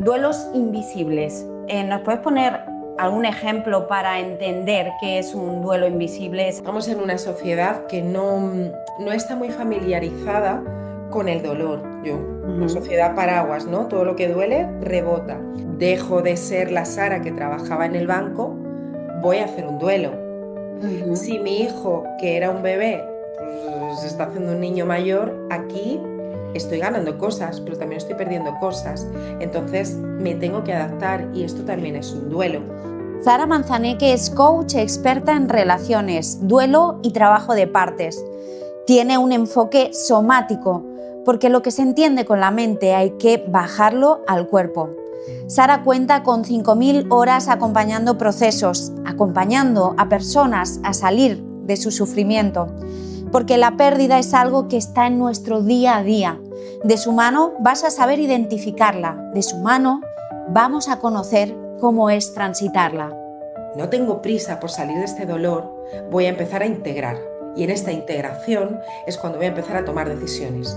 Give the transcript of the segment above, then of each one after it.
duelos invisibles. ¿Nos puedes poner algún ejemplo para entender qué es un duelo invisible? Estamos en una sociedad que no está muy familiarizada con el dolor. La Ujú, sociedad paraguas, ¿no? Todo lo que duele rebota. Dejo de ser la Sara que trabajaba en el banco, voy a hacer un duelo. ujú. Si mi hijo, que era un bebé, pues se está haciendo un niño mayor, aquí estoy ganando cosas, pero también estoy perdiendo cosas. Entonces me tengo que adaptar y esto también es un duelo. Sara Manzaneque es coach experta en relaciones, duelo y trabajo de partes. Tiene un enfoque somático, porque lo que se entiende con la mente hay que bajarlo al cuerpo. Sara cuenta con 5.000 horas acompañando procesos, acompañando a personas a salir de su sufrimiento, porque la pérdida es algo que está en nuestro día a día. De su mano vas a saber identificarla, de su mano vamos a conocer cómo es transitarla. No tengo prisa por salir de este dolor, voy a empezar a integrar. Y en esta integración es cuando voy a empezar a tomar decisiones.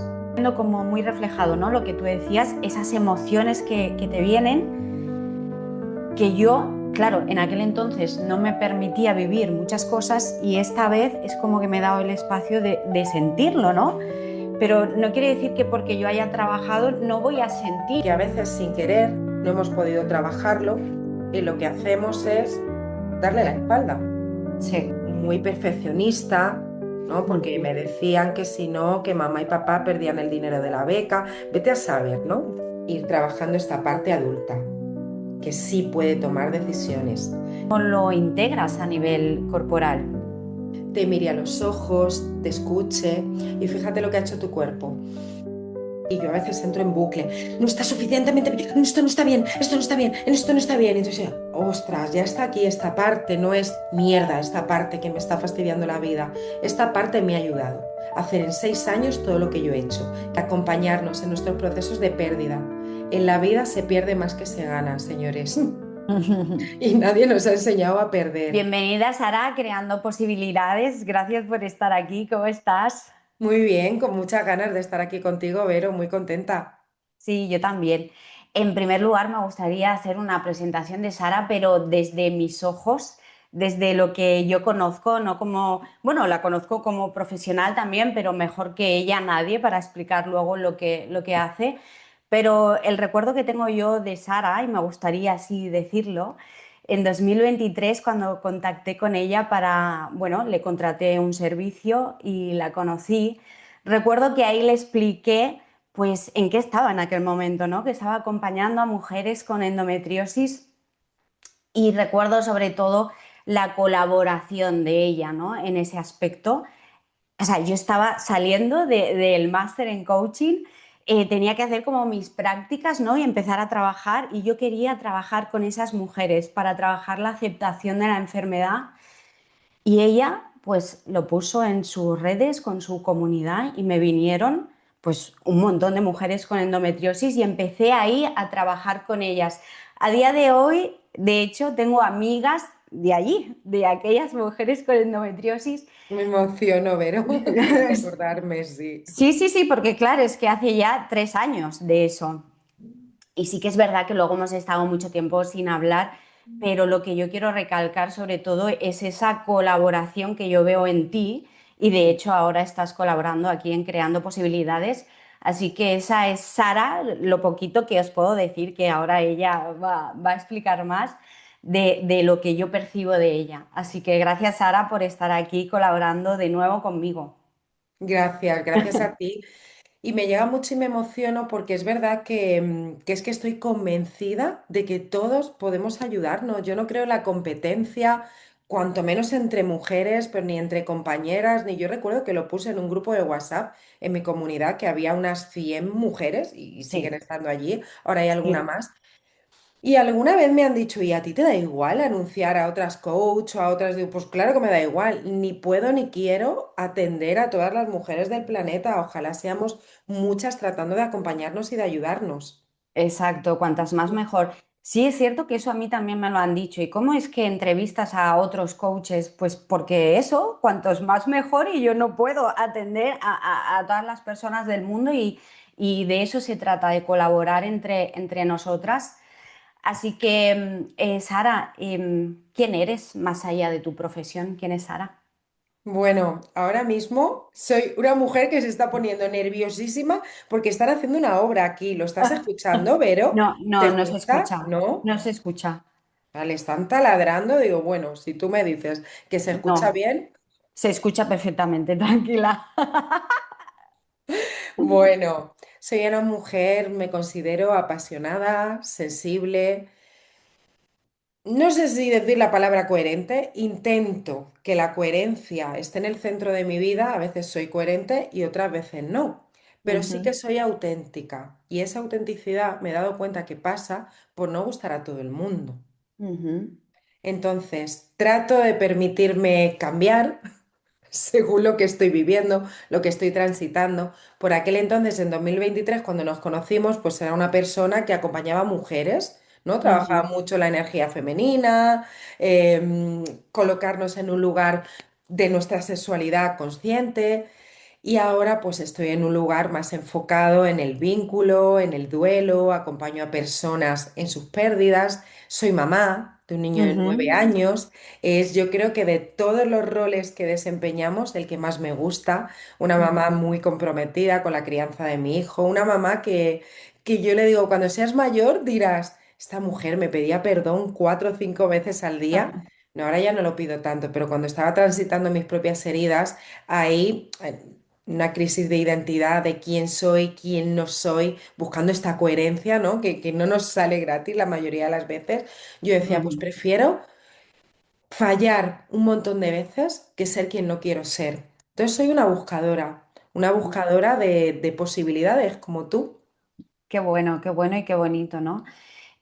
Como muy reflejado, ¿no? Lo que tú decías, esas emociones que te vienen, que yo, claro, en aquel entonces no me permitía vivir muchas cosas y esta vez es como que me he dado el espacio de sentirlo, ¿no? Pero no quiere decir que porque yo haya trabajado no voy a sentir. Que a veces sin querer no hemos podido trabajarlo y lo que hacemos es darle la espalda. Sí. Muy perfeccionista, ¿no? Porque me decían que si no, que mamá y papá perdían el dinero de la beca. Vete a saber, ¿no? Ir trabajando esta parte adulta, que sí puede tomar decisiones. ¿Cómo lo integras a nivel corporal? Te mire a los ojos, te escuche y fíjate lo que ha hecho tu cuerpo. Y yo a veces entro en bucle. No está suficientemente bien. Esto no está bien. Esto no está bien. Esto no está bien. Entonces, ostras, ya está aquí esta parte. No es mierda esta parte que me está fastidiando la vida. Esta parte me ha ayudado a hacer en 6 años todo lo que yo he hecho. Acompañarnos en nuestros procesos de pérdida. En la vida se pierde más que se gana, señores. Y nadie nos ha enseñado a perder. Bienvenida, Sara, creando posibilidades. Gracias por estar aquí. ¿Cómo estás? Muy bien, con muchas ganas de estar aquí contigo, Vero. Muy contenta. Sí, yo también. En primer lugar, me gustaría hacer una presentación de Sara, pero desde mis ojos, desde lo que yo conozco, no como, bueno, la conozco como profesional también, pero mejor que ella nadie para explicar luego lo que hace. Pero el recuerdo que tengo yo de Sara, y me gustaría así decirlo, en 2023, cuando contacté con ella para, bueno, le contraté un servicio y la conocí, recuerdo que ahí le expliqué pues en qué estaba en aquel momento, ¿no? Que estaba acompañando a mujeres con endometriosis y recuerdo sobre todo la colaboración de ella, ¿no? En ese aspecto. O sea, yo estaba saliendo del máster en coaching, tenía que hacer como mis prácticas, ¿no? Y empezar a trabajar y yo quería trabajar con esas mujeres para trabajar la aceptación de la enfermedad y ella pues lo puso en sus redes con su comunidad y me vinieron pues un montón de mujeres con endometriosis y empecé ahí a trabajar con ellas. A día de hoy, de hecho, tengo amigas de allí, de aquellas mujeres con endometriosis. Me emociono, Vero, recordarme, sí. Sí, sí, sí, porque claro, es que hace ya 3 años de eso. Y sí que es verdad que luego hemos estado mucho tiempo sin hablar, pero lo que yo quiero recalcar sobre todo es esa colaboración que yo veo en ti y de hecho ahora estás colaborando aquí en Creando Posibilidades. Así que esa es Sara, lo poquito que os puedo decir, que ahora ella va a explicar más de lo que yo percibo de ella. Así que gracias Sara por estar aquí colaborando de nuevo conmigo. Gracias, gracias a ti. Y me llega mucho y me emociono porque es verdad que es que estoy convencida de que todos podemos ayudarnos. Yo no creo en la competencia, cuanto menos entre mujeres, pero ni entre compañeras, ni yo recuerdo que lo puse en un grupo de WhatsApp en mi comunidad que había unas 100 mujeres y siguen Sí, estando allí, ahora hay alguna sí. más. Y alguna vez me han dicho, ¿y a ti te da igual anunciar a otras coach o a otras? Digo, pues claro que me da igual, ni puedo ni quiero atender a todas las mujeres del planeta. Ojalá seamos muchas tratando de acompañarnos y de ayudarnos. Exacto, cuantas más mejor. Sí, es cierto que eso a mí también me lo han dicho. ¿Y cómo es que entrevistas a otros coaches? Pues porque eso, cuantos más mejor y yo no puedo atender a todas las personas del mundo y de eso se trata, de colaborar entre nosotras. Así que, Sara, ¿quién eres más allá de tu profesión? ¿Quién es Sara? Bueno, ahora mismo soy una mujer que se está poniendo nerviosísima porque están haciendo una obra aquí. ¿Lo estás escuchando, Vero? No, no, ¿Te no se gusta? escucha, ¿No? no se escucha, Vale, están taladrando. Digo, bueno, si tú me dices que se escucha no, bien, se escucha perfectamente, tranquila. bueno, soy una mujer, me considero apasionada, sensible. No sé si decir la palabra coherente, intento que la coherencia esté en el centro de mi vida, a veces soy coherente y otras veces no, pero sí que Ujú, soy auténtica y esa autenticidad me he dado cuenta que pasa por no gustar a todo el mundo. ujú, Entonces, trato de permitirme cambiar según lo que estoy viviendo, lo que estoy transitando. Por aquel entonces, en 2023, cuando nos conocimos, pues era una persona que acompañaba a mujeres, ¿no? Trabajaba ujú, mucho la energía femenina, colocarnos en un lugar de nuestra sexualidad consciente. Y ahora pues estoy en un lugar más enfocado en el vínculo, en el duelo, acompaño a personas en sus pérdidas, soy mamá de un niño de ujú, 9 años, es yo creo que de todos los roles que desempeñamos, el que más me gusta, una mamá ujú. muy comprometida con la crianza de mi hijo, una mamá que yo le digo, cuando seas mayor dirás, esta mujer me pedía perdón 4 o 5 veces al día. No, ahora ya no lo pido tanto, pero cuando estaba transitando mis propias heridas, ahí una crisis de identidad, de quién soy, quién no soy, buscando esta coherencia, ¿no? Que no nos sale gratis la mayoría de las veces. Yo decía, pues Ujú, prefiero fallar un montón de veces que ser quien no quiero ser. Entonces soy una ujú. buscadora de posibilidades como tú. Qué bueno y qué bonito, ¿no?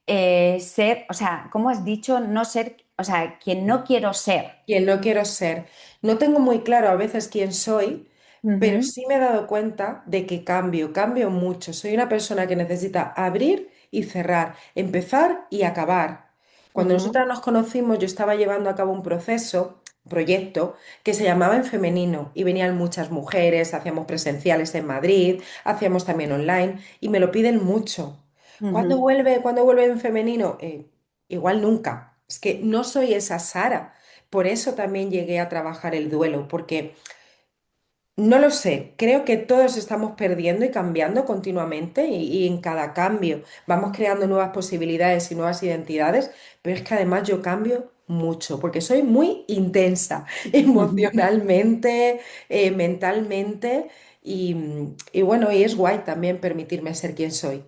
Ser, o sea, como has dicho, no ser, o sea, quien no quiero ser. Quien no quiero ser. No tengo muy claro a veces quién soy, pero Ujú, sí me he dado cuenta de que cambio mucho. Soy una persona que necesita abrir y cerrar, empezar y acabar. Cuando ujú, nosotras nos conocimos, yo estaba llevando a cabo un proyecto que se llamaba En Femenino y venían muchas mujeres, hacíamos presenciales en Madrid, hacíamos también online y me lo piden mucho. ujú, Cuándo vuelve En Femenino? Igual nunca. Es que no soy esa Sara. Por eso también llegué a trabajar el duelo, porque no lo sé, creo que todos estamos perdiendo y cambiando continuamente y en cada cambio vamos creando nuevas posibilidades y nuevas identidades, pero es que además yo cambio mucho, porque soy muy intensa ujú, emocionalmente, mentalmente y bueno, y es guay también permitirme ser quien soy.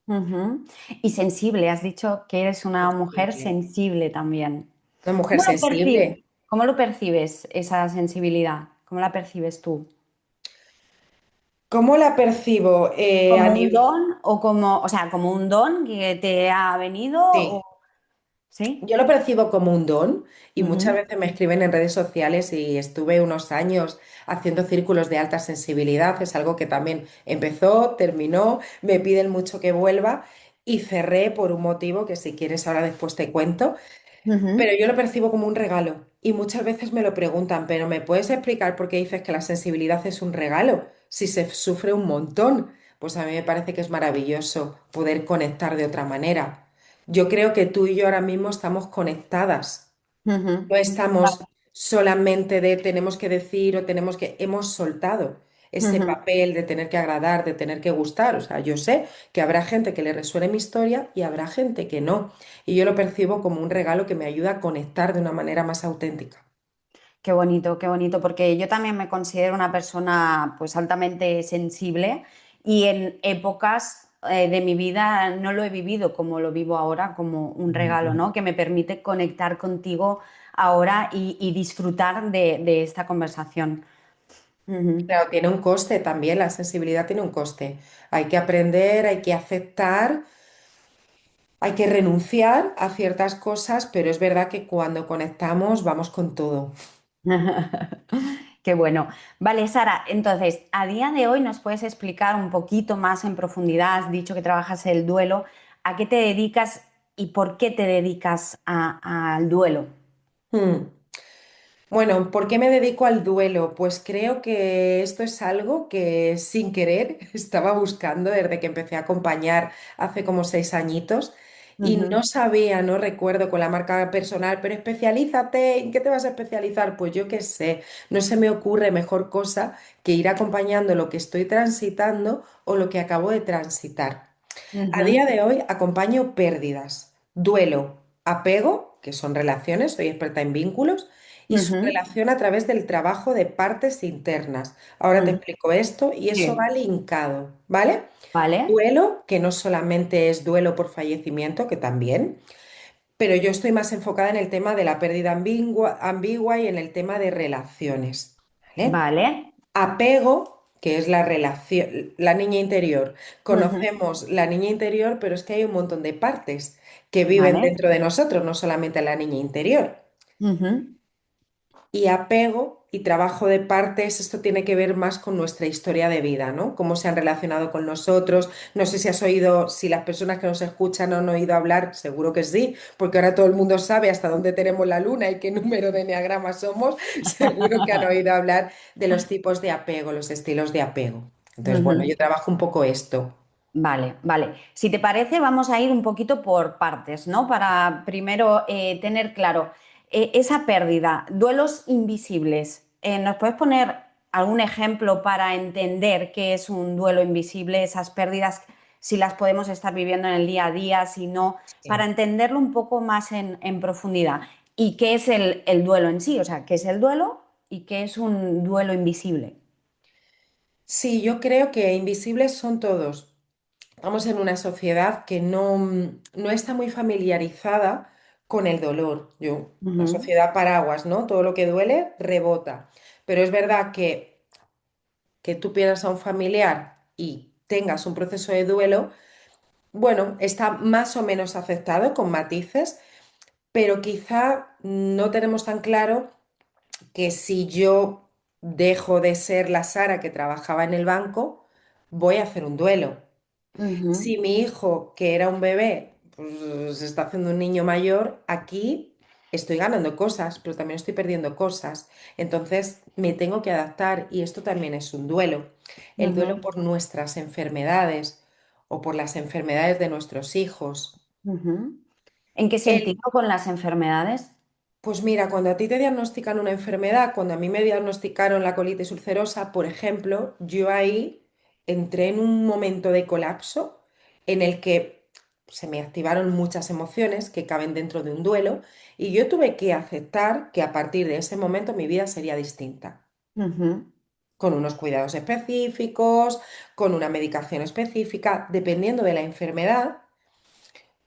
ujú. Y sensible, has dicho que eres una mujer Sensible. sensible también. Una mujer ¿Cómo lo percibes? sensible. ¿Cómo lo percibes, esa sensibilidad? ¿Cómo la percibes tú? ¿Cómo la percibo? A ¿Como un nivel... don o como, o sea, como un don que te ha venido? Sí. ¿Sí? Yo lo percibo como un don y muchas Ujú, veces me escriben en redes sociales y estuve unos años haciendo círculos de alta sensibilidad. Es algo que también empezó, terminó, me piden mucho que vuelva y cerré por un motivo que si quieres ahora después te cuento, pero ujú, yo lo percibo como un regalo y muchas veces me lo preguntan, pero ¿me puedes explicar por qué dices que la sensibilidad es un regalo si se sufre un montón? Pues a mí me parece que es maravilloso poder conectar de otra manera. Yo creo que tú y yo ahora mismo estamos conectadas. ujú. No estamos solamente de tenemos que decir o tenemos que... Hemos soltado ese Ujú, papel de tener que agradar, de tener que gustar. O sea, yo sé que habrá gente que le resuene mi historia y habrá gente que no. Y yo lo percibo como un regalo que me ayuda a conectar de una manera más auténtica. qué bonito, porque yo también me considero una persona pues altamente sensible y en épocas de mi vida no lo he vivido como lo vivo ahora, como un regalo, ¿no? Que me permite conectar contigo ahora y disfrutar de esta conversación. Ujú, Claro, tiene un coste también, la sensibilidad tiene un coste. Hay que aprender, hay que aceptar, hay que renunciar a ciertas cosas, pero es verdad que cuando conectamos vamos con todo. qué bueno. Vale, Sara, entonces, a día de hoy nos puedes explicar un poquito más en profundidad, has dicho que trabajas el duelo, ¿a qué te dedicas y por qué te dedicas al duelo? Hmm. Bueno, ¿por qué me dedico al duelo? Pues creo que esto es algo que sin querer estaba buscando desde que empecé a acompañar hace como 6 añitos y Ujú, no sabía, no recuerdo con la marca personal, pero especialízate, ¿en qué te vas a especializar? Pues yo qué sé, no se me ocurre mejor cosa que ir acompañando lo que estoy transitando o lo que acabo de transitar. A ujú, día de hoy acompaño pérdidas, duelo, apego, que son relaciones, soy experta en vínculos, y su ujú, relación a través del trabajo de partes internas. Ahora te ujú. explico esto y eso va Sí, linkado, ¿vale? vale, Duelo, que no solamente es duelo por fallecimiento, que también, pero yo estoy más enfocada en el tema de la pérdida ambigua y en el tema de relaciones, ¿vale? vale, Apego, que es la relación, la niña interior. ujú, Conocemos la niña interior, pero es que hay un montón de partes que viven vale, dentro de nosotros, no solamente la niña interior. ujú. Y apego y trabajo de partes, esto tiene que ver más con nuestra historia de vida, ¿no? Cómo se han relacionado con nosotros. No sé si has oído, si las personas que nos escuchan han oído hablar, seguro que sí, porque ahora todo el mundo sabe hasta dónde tenemos la luna y qué número de enneagrama somos. Seguro que han oído hablar de los tipos de apego, los estilos de apego. Entonces, bueno, Ujú. yo trabajo un poco esto. Vale, vale. Si te parece, vamos a ir un poquito por partes, ¿no? Para primero tener claro esa pérdida, duelos invisibles. ¿Nos puedes poner algún ejemplo para entender qué es un duelo invisible, esas pérdidas, si las podemos estar viviendo en el día a día, si no, para Sí. entenderlo un poco más en profundidad? ¿Y qué es el duelo en sí? O sea, ¿qué es el duelo y qué es un duelo invisible? Sí, yo creo que invisibles son todos. Estamos en una sociedad que no está muy familiarizada con el dolor. La Ujú, sociedad paraguas, ¿no? Todo lo que duele rebota. Pero es verdad que tú pierdas a un familiar y tengas un proceso de duelo, bueno, está más o menos aceptado con matices, pero quizá no tenemos tan claro que si yo dejo de ser la Sara que trabajaba en el banco, voy a hacer un duelo. ujú, Si mi hijo, que era un bebé, pues se está haciendo un niño mayor, aquí estoy ganando cosas, pero también estoy perdiendo cosas. Entonces me tengo que adaptar y esto también es un duelo. El duelo ujú, por nuestras enfermedades o por las enfermedades de nuestros hijos. ujú. ¿En qué El, sentido con las enfermedades? pues mira, cuando a ti te diagnostican una enfermedad, cuando a mí me diagnosticaron la colitis ulcerosa, por ejemplo, yo ahí entré en un momento de colapso en el que se me activaron muchas emociones que caben dentro de un duelo y yo tuve que aceptar que a partir de ese momento mi vida sería distinta, Ujú, con unos cuidados específicos, con una medicación específica, dependiendo de la enfermedad.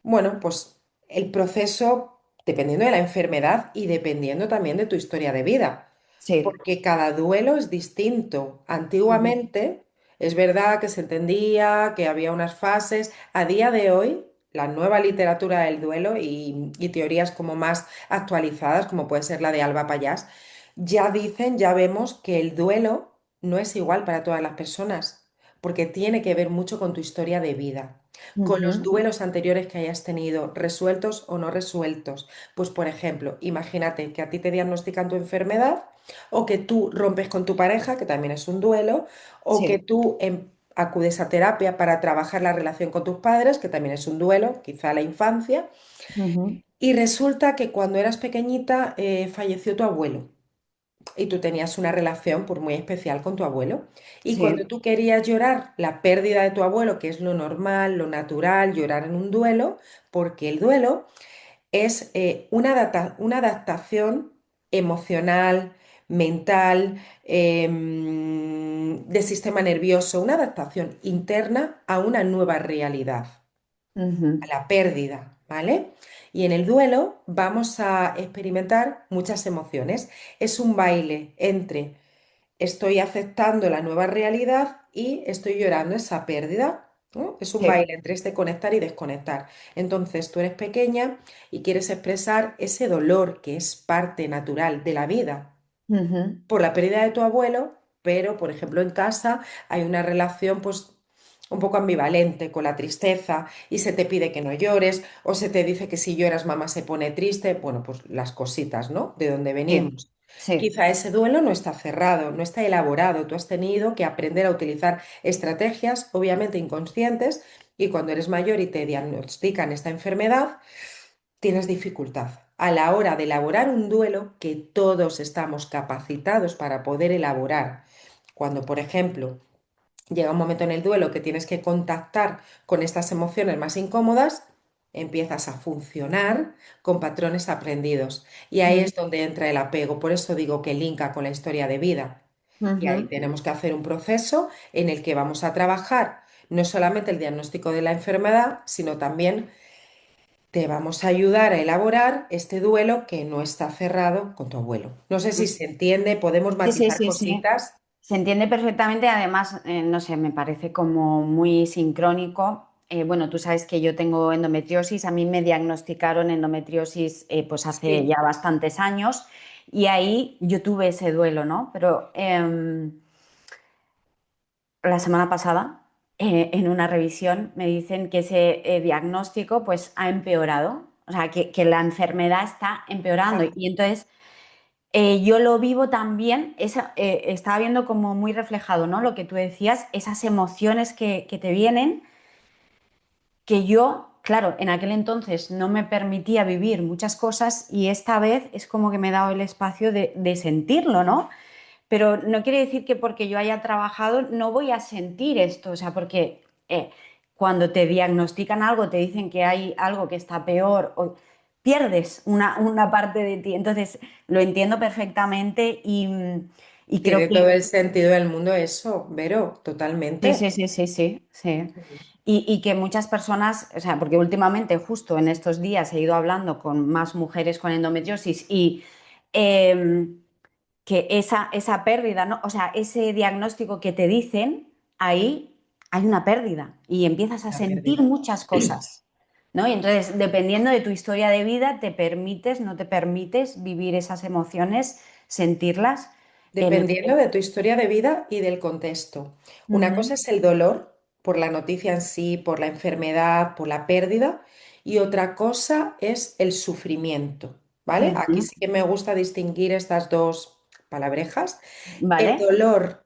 Bueno, pues el proceso, dependiendo de la enfermedad y dependiendo también de tu historia de vida, sí. porque cada duelo es distinto. Ujú, Antiguamente es verdad que se entendía que había unas fases. A día de hoy, la nueva literatura del duelo y teorías como más actualizadas, como puede ser la de Alba Payás, ya dicen, ya vemos que el duelo no es igual para todas las personas, porque tiene que ver mucho con tu historia de vida, con los ujú, duelos anteriores que hayas tenido, resueltos o no resueltos. Pues, por ejemplo, imagínate que a ti te diagnostican tu enfermedad o que tú rompes con tu pareja, que también es un duelo, o que sí. tú acudes a terapia para trabajar la relación con tus padres, que también es un duelo, quizá la infancia, Ujú, y resulta que cuando eras pequeñita falleció tu abuelo y tú tenías una relación pues, muy especial con tu abuelo. Y cuando sí. tú querías llorar la pérdida de tu abuelo, que es lo normal, lo natural, llorar en un duelo, porque el duelo es una adaptación emocional, mental, de sistema nervioso, una adaptación interna a una nueva realidad, a Ujú, la pérdida, ¿vale? Y en el duelo vamos a experimentar muchas emociones. Es un baile entre estoy aceptando la nueva realidad y estoy llorando esa pérdida, ¿no? Es un sí. baile entre este conectar y desconectar. Entonces tú eres pequeña y quieres expresar ese dolor que es parte natural de la vida Ujú, por la pérdida de tu abuelo, pero por ejemplo en casa hay una relación pues un poco ambivalente con la tristeza y se te pide que no llores o se te dice que si lloras mamá se pone triste, bueno, pues las cositas, ¿no? De dónde sí. venimos. sí. Quizá ese duelo no está cerrado, no está elaborado. Tú has tenido que aprender a utilizar estrategias, obviamente inconscientes, y cuando eres mayor y te diagnostican esta enfermedad, tienes dificultad. A la hora de elaborar un duelo, que todos estamos capacitados para poder elaborar, cuando, por ejemplo, llega un momento en el duelo que tienes que contactar con estas emociones más incómodas, empiezas a funcionar con patrones aprendidos. Y ahí Mm, es donde entra el apego. Por eso digo que linka con la historia de vida. Y ahí ujú. tenemos que hacer un proceso en el que vamos a trabajar no solamente el diagnóstico de la enfermedad, sino también te vamos a ayudar a elaborar este duelo que no está cerrado con tu abuelo. No sé si se entiende, podemos Sí, sí, matizar sí, sí. cositas. Se entiende perfectamente, además, no sé, me parece como muy sincrónico. Bueno, tú sabes que yo tengo endometriosis, a mí me diagnosticaron endometriosis pues hace Sí. ya bastantes años y ahí yo tuve ese duelo, ¿no? Pero la semana pasada, en una revisión, me dicen que ese diagnóstico pues ha empeorado, o sea, que la enfermedad está empeorando Ah, y entonces yo lo vivo también, estaba viendo como muy reflejado, ¿no? Lo que tú decías, esas emociones que te vienen, que yo, claro, en aquel entonces no me permitía vivir muchas cosas y esta vez es como que me he dado el espacio de sentirlo, ¿no? Pero no quiere decir que porque yo haya trabajado no voy a sentir esto, o sea, porque cuando te diagnostican algo, te dicen que hay algo que está peor, o pierdes una parte de ti. Entonces, lo entiendo perfectamente y creo tiene que todo el sentido del mundo eso, Vero, sí, totalmente. sí, sí, sí, sí, sí. Y que muchas personas, o sea, porque últimamente, justo en estos días, he ido hablando con más mujeres con endometriosis y em, que esa pérdida, ¿no? O sea, ese diagnóstico que te dicen, ahí hay una pérdida y empiezas a La sentir pérdida. muchas cosas, ¿no? Y entonces, dependiendo de tu historia de vida, te permites, no te permites vivir esas emociones, sentirlas. No Dependiendo sé. de tu historia de vida y del contexto. Una cosa Ujú, es el dolor por la noticia en sí, por la enfermedad, por la pérdida, y otra cosa es el sufrimiento, ¿vale? Aquí ujú. sí que me gusta distinguir estas dos palabrejas. El ¿Vale? dolor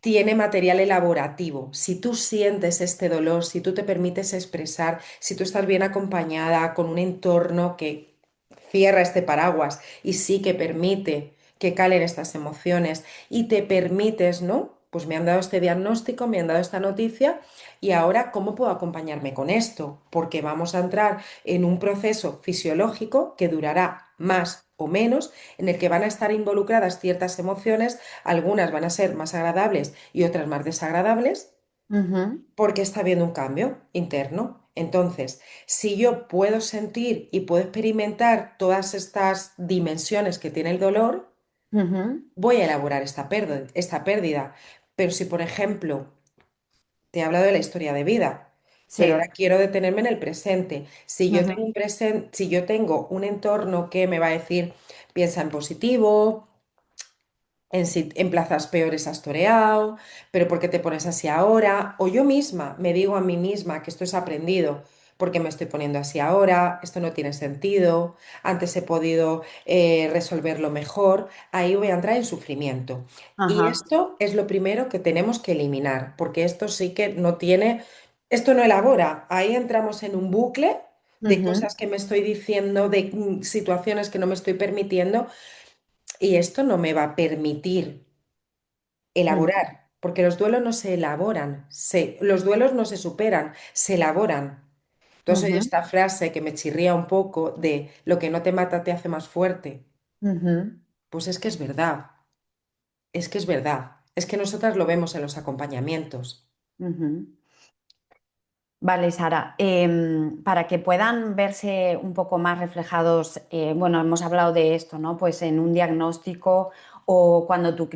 tiene material elaborativo. Si tú sientes este dolor, si tú te permites expresar, si tú estás bien acompañada con un entorno que cierra este paraguas y sí que permite que calen estas emociones y te permites, ¿no? Pues me han dado este diagnóstico, me han dado esta noticia y ahora, ¿cómo puedo acompañarme con esto? Porque vamos a entrar en un proceso fisiológico que durará más o menos, en el que van a estar involucradas ciertas emociones, algunas van a ser más agradables y otras más desagradables, Ujú, porque está habiendo un cambio interno. Entonces, si yo puedo sentir y puedo experimentar todas estas dimensiones que tiene el dolor, ujú. voy a elaborar esta pérdida. Pero si, por ejemplo, te he hablado de la historia de vida, pero ahora Sí. quiero detenerme en el presente. Si yo tengo Ujú, un si yo tengo un entorno que me va a decir, piensa en positivo, en plazas peores has toreado, pero ¿por qué te pones así ahora? O yo misma me digo a mí misma que esto es aprendido, porque me estoy poniendo así ahora, esto no tiene sentido, antes he podido resolverlo mejor, ahí voy a entrar en sufrimiento. Y ajá. esto es lo primero que tenemos que eliminar, porque esto sí que no tiene, esto no elabora, ahí entramos en un bucle de Ujú, cosas que me estoy diciendo, de situaciones que no me estoy permitiendo, y esto no me va a permitir ujú, elaborar, porque los duelos no se elaboran, los duelos no se superan, se elaboran. Entonces, oye ujú, esta frase que me chirría un poco de lo que no te mata te hace más fuerte, ujú, pues es que es verdad, es que es verdad, es que nosotras lo vemos en los acompañamientos. ujú. Vale, Sara, para que puedan verse un poco más reflejados, bueno, hemos hablado de esto, ¿no? Pues en un diagnóstico o cuando tu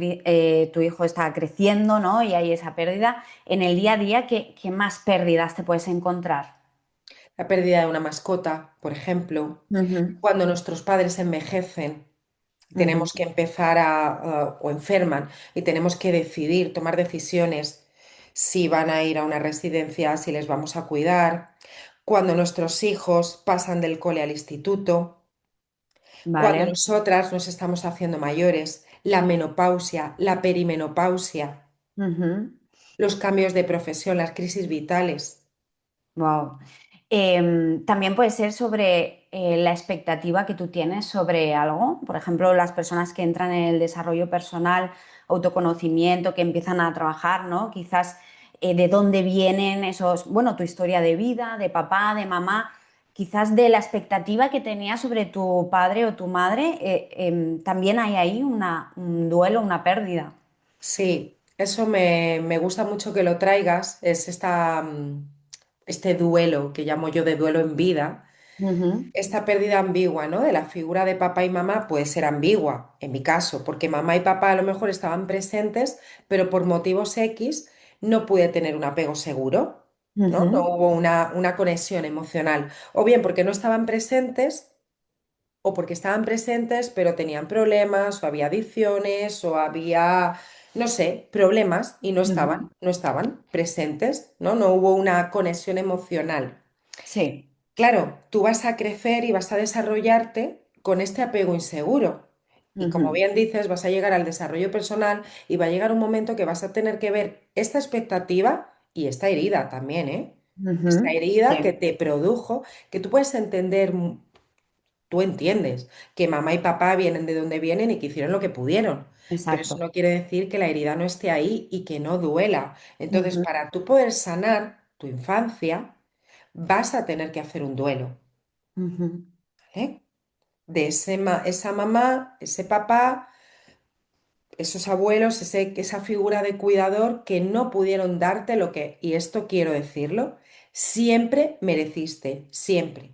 hijo está creciendo, ¿no? Y hay esa pérdida, en el día a día, ¿qué más pérdidas te puedes encontrar? La pérdida de una mascota, por ejemplo, Ujú, cuando nuestros padres envejecen, ujú, tenemos que empezar o enferman y tenemos que decidir, tomar decisiones si van a ir a una residencia, si les vamos a cuidar, cuando nuestros hijos pasan del cole al instituto, Cuando Vale. nosotras nos estamos haciendo mayores, la menopausia, la perimenopausia, los cambios de profesión, las crisis vitales. Wow. También puede ser sobre la expectativa que tú tienes sobre algo. Por ejemplo, las personas que entran en el desarrollo personal, autoconocimiento, que empiezan a trabajar, ¿no? Quizás de dónde vienen esos, bueno, tu historia de vida, de papá, de mamá, quizás de la expectativa que tenías sobre tu padre o tu madre. También hay ahí un duelo, una pérdida. Sí, eso me gusta mucho que lo traigas, es este duelo que llamo yo de duelo en vida, Ujú, esta pérdida ambigua, ¿no? De la figura de papá y mamá puede ser ambigua, en mi caso, porque mamá y papá a lo mejor estaban presentes, pero por motivos X no pude tener un apego seguro, ¿no? No ujú, hubo una conexión emocional, o bien porque no estaban presentes o porque estaban presentes pero tenían problemas o había adicciones o había, no sé, problemas y ujú. no estaban presentes, ¿no? No hubo una conexión emocional. Sí. Claro, tú vas a crecer y vas a desarrollarte con este apego inseguro. Y como Ujú, bien dices, vas a llegar al desarrollo personal y va a llegar un momento que vas a tener que ver esta expectativa y esta herida también, ¿eh? Esta ujú. herida que Sí. te produjo, que tú puedes entender, tú entiendes que mamá y papá vienen de donde vienen y que hicieron lo que pudieron, pero eso Exacto. no quiere decir que la herida no esté ahí y que no duela. Entonces, Ujú, para tú poder sanar tu infancia, vas a tener que hacer un duelo, ujú, ¿vale? De esa mamá, ese papá, esos abuelos, esa figura de cuidador que no pudieron darte lo que, y esto quiero decirlo, siempre mereciste, siempre.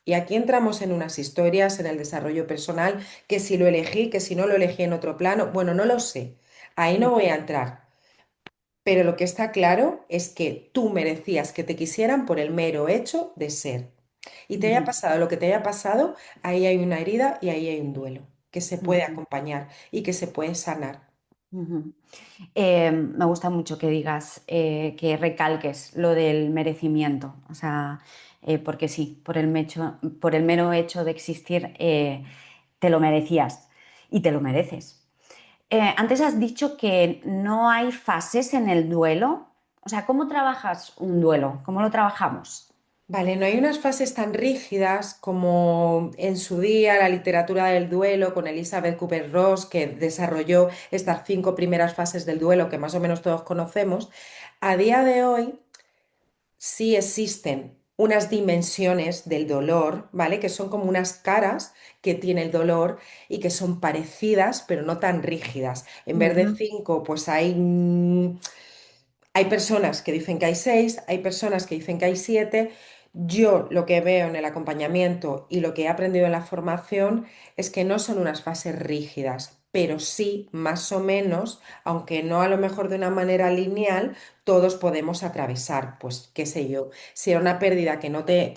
Y aquí entramos en unas historias en el desarrollo personal, que si lo elegí, que si no lo elegí en otro plano, bueno, no lo sé, ahí no voy a entrar. Pero lo que está claro es que tú merecías que te quisieran por el mero hecho de ser. Y te haya ujú, pasado lo que te haya pasado, ahí hay una herida y ahí hay un duelo que se puede ujú, acompañar y que se puede sanar. ujú. Me gusta mucho que digas, que recalques lo del merecimiento. O sea, porque sí, por el mero hecho de existir, te lo merecías y te lo mereces. Antes has dicho que no hay fases en el duelo. O sea, ¿cómo trabajas un duelo? ¿Cómo lo trabajamos? Vale, no hay unas fases tan rígidas como en su día la literatura del duelo con Elizabeth Kubler-Ross, que desarrolló estas 5 primeras fases del duelo que más o menos todos conocemos. A día de hoy sí existen unas dimensiones del dolor, ¿vale? Que son como unas caras que tiene el dolor y que son parecidas, pero no tan rígidas. En vez de Ujú, 5, pues hay personas que dicen que hay 6, hay personas que dicen que hay 7. Yo lo que veo en el acompañamiento y lo que he aprendido en la formación es que no son unas fases rígidas, pero sí, más o menos, aunque no a lo mejor de una manera lineal, todos podemos atravesar, pues qué sé yo, si era una pérdida que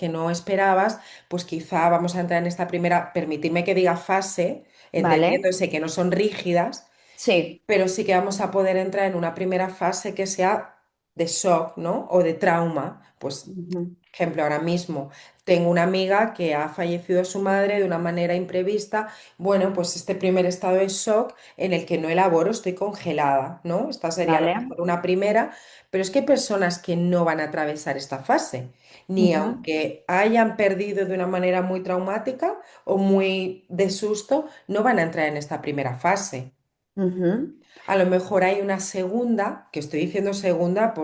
no esperabas, pues quizá vamos a entrar en esta primera, permitirme que diga fase, vale. entendiéndose que no son rígidas, Sí. pero sí que vamos a poder entrar en una primera fase que sea de shock, ¿no? O de trauma. Pues, Ujú, ejemplo, ahora mismo tengo una amiga que ha fallecido su madre de una manera imprevista. Bueno, pues este primer estado de shock en el que no elaboro, estoy congelada, ¿no? Esta sería a lo vale. mejor una primera, pero es que hay personas que no van a atravesar esta fase, ni Ujú, aunque hayan perdido de una manera muy traumática o muy de susto, no van a entrar en esta primera fase. ujú. A lo mejor hay una segunda, que estoy diciendo segunda,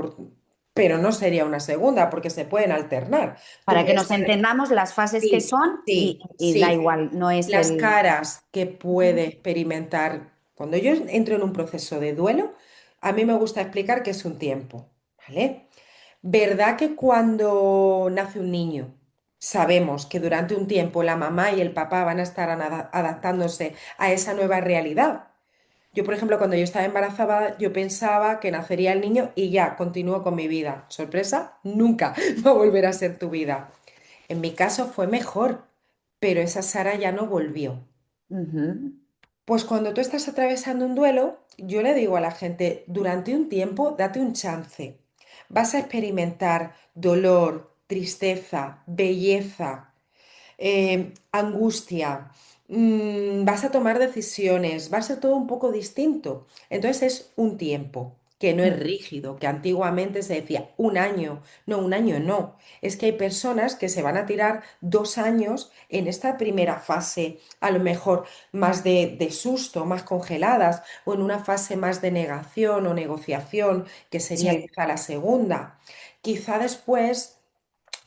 pero no sería una segunda porque se pueden alternar. Tú Para que puedes nos tener, entendamos las fases que sí, son sí, y da sí, igual, no es las el... caras que puede Ujú, experimentar. Cuando yo entro en un proceso de duelo, a mí me gusta explicar que es un tiempo, ¿vale? ¿Verdad que cuando nace un niño sabemos que durante un tiempo la mamá y el papá van a estar adaptándose a esa nueva realidad? Yo, por ejemplo, cuando yo estaba embarazada, yo pensaba que nacería el niño y ya, continúo con mi vida. Sorpresa, nunca va a volver a ser tu vida. En mi caso fue mejor, pero esa Sara ya no volvió. ujú, Pues cuando tú estás atravesando un duelo, yo le digo a la gente, durante un tiempo, date un chance. Vas a experimentar dolor, tristeza, belleza, angustia. vas a tomar decisiones, va a ser todo un poco distinto. Entonces es un tiempo que no es rígido, que antiguamente se decía un año no. Es que hay personas que se van a tirar 2 años en esta primera fase, a lo mejor más de susto, más congeladas, o en una fase más de negación o negociación, que sería Sí. quizá la segunda. Quizá después,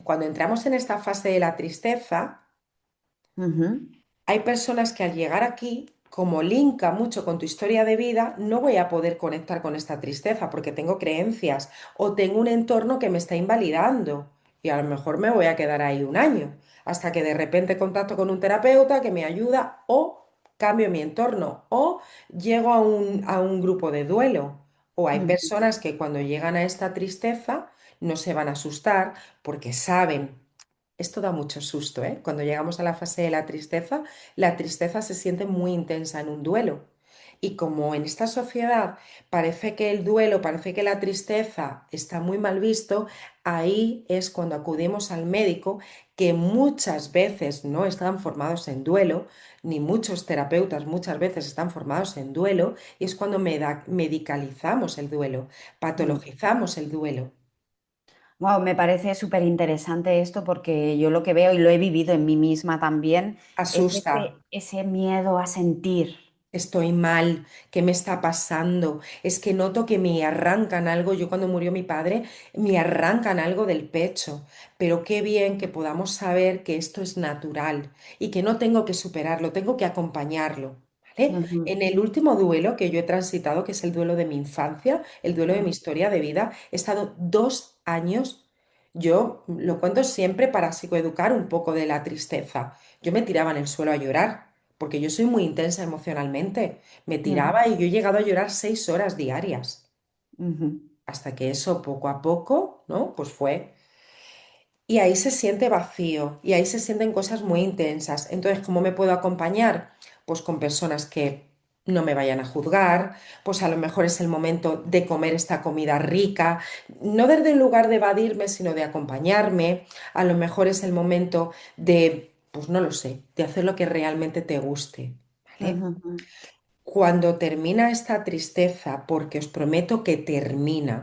cuando entramos en esta fase de la tristeza, Ujú, hay personas que al llegar aquí, como linka mucho con tu historia de vida, no voy a poder conectar con esta tristeza porque tengo creencias o tengo un entorno que me está invalidando y a lo mejor me voy a quedar ahí un año hasta que de repente contacto con un terapeuta que me ayuda o cambio mi entorno o llego a un grupo de duelo. O hay ujú, personas que cuando llegan a esta tristeza no se van a asustar porque saben. Esto da mucho susto, ¿eh? Cuando llegamos a la fase de la tristeza se siente muy intensa en un duelo. Y como en esta sociedad parece que el duelo, parece que la tristeza está muy mal visto, ahí es cuando acudimos al médico, que muchas veces no están formados en duelo, ni muchos terapeutas muchas veces están formados en duelo, y es cuando medicalizamos el duelo, ujú. patologizamos el duelo. Wow, me parece súper interesante esto porque yo lo que veo y lo he vivido en mí misma también es Asusta. ese miedo a sentir. Estoy mal, ¿qué me está pasando? Es que noto que me arrancan algo. Yo cuando murió mi padre, me arrancan algo del pecho. Pero qué bien que podamos saber que esto es natural y que no tengo que superarlo, tengo que acompañarlo. ¿Vale? Ujú, En el último duelo que yo he transitado, que es el duelo de mi infancia, el duelo de mi ujú, historia de vida, he estado 2 años. Yo lo cuento siempre para psicoeducar un poco de la tristeza. Yo me tiraba en el suelo a llorar porque yo soy muy intensa emocionalmente. Me ujú, tiraba y yo he llegado a llorar 6 horas diarias, ujú, hasta que eso poco a poco, ¿no? Pues fue. Y ahí se siente vacío y ahí se sienten cosas muy intensas. Entonces, ¿cómo me puedo acompañar? Pues con personas que no me vayan a juzgar, pues a lo mejor es el momento de comer esta comida rica, no desde un lugar de evadirme, sino de acompañarme. A lo mejor es el momento de, pues no lo sé, de hacer lo que realmente te guste, ¿vale? ujú, Cuando termina esta tristeza, porque os prometo que termina.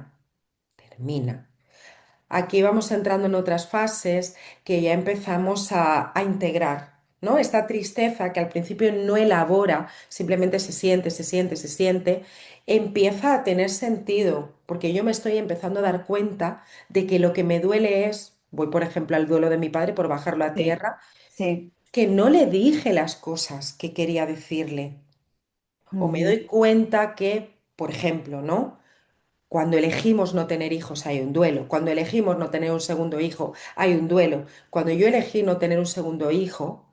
Aquí vamos entrando en otras fases que ya empezamos a integrar, ¿no? Esta tristeza que al principio no elabora, simplemente se siente, se siente, se siente, empieza a tener sentido, porque yo me estoy empezando a dar cuenta de que lo que me duele es, voy por ejemplo al duelo de mi padre por bajarlo a sí, tierra, sí, que no le dije las cosas que quería decirle. O me ujú, doy cuenta que, por ejemplo, ¿no? Cuando elegimos no tener hijos hay un duelo. Cuando elegimos no tener un segundo hijo hay un duelo. Cuando yo elegí no tener un segundo hijo,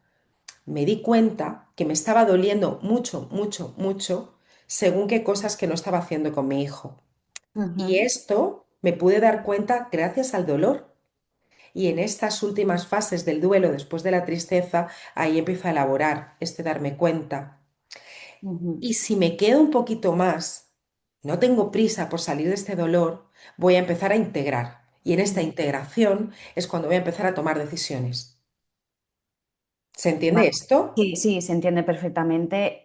me di cuenta que me estaba doliendo mucho, mucho, mucho según qué cosas que no estaba haciendo con mi hijo. Y ujú, esto me pude dar cuenta gracias al dolor. Y en estas últimas fases del duelo, después de la tristeza, ahí empiezo a elaborar este darme cuenta. ujú, Y si me quedo un poquito más, no tengo prisa por salir de este dolor, voy a empezar a integrar. Y en esta ujú. integración es cuando voy a empezar a tomar decisiones. ¿Se entiende Vale. esto? Sí, sí, se entiende perfectamente.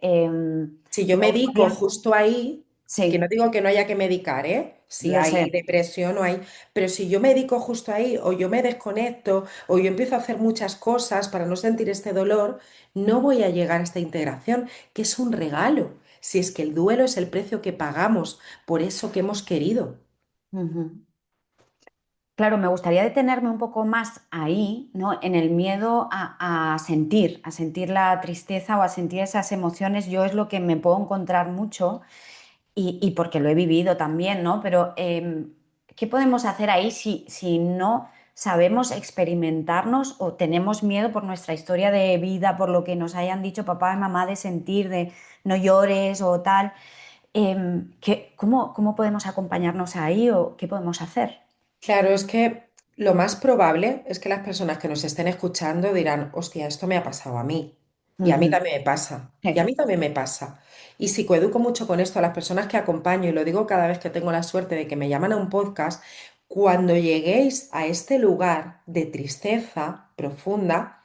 Si yo Me medico gustaría, justo ahí, que no sí, digo que no haya que medicar, ¿eh? Si lo hay sé. depresión o hay, pero si yo medico justo ahí o yo me desconecto o yo empiezo a hacer muchas cosas para no sentir este dolor, no voy a llegar a esta integración, que es un regalo. Si es que el duelo es el precio que pagamos por eso que hemos querido. Ujú. Claro, me gustaría detenerme un poco más ahí, ¿no? En el miedo a sentir la tristeza o a sentir esas emociones. Yo es lo que me puedo encontrar mucho y porque lo he vivido también, ¿no? Pero ¿qué podemos hacer ahí si no sabemos experimentarnos o tenemos miedo por nuestra historia de vida, por lo que nos hayan dicho papá y mamá de sentir, de no llores o tal? ¿Cómo podemos acompañarnos ahí o qué podemos hacer? Claro, es que lo más probable es que las personas que nos estén escuchando dirán, hostia, esto me ha pasado a mí. Y a mí Ujú. también me pasa. Y a Sí. mí también me pasa. Y psicoeduco mucho con esto a las personas que acompaño y lo digo cada vez que tengo la suerte de que me llaman a un podcast. Cuando lleguéis a este lugar de tristeza profunda,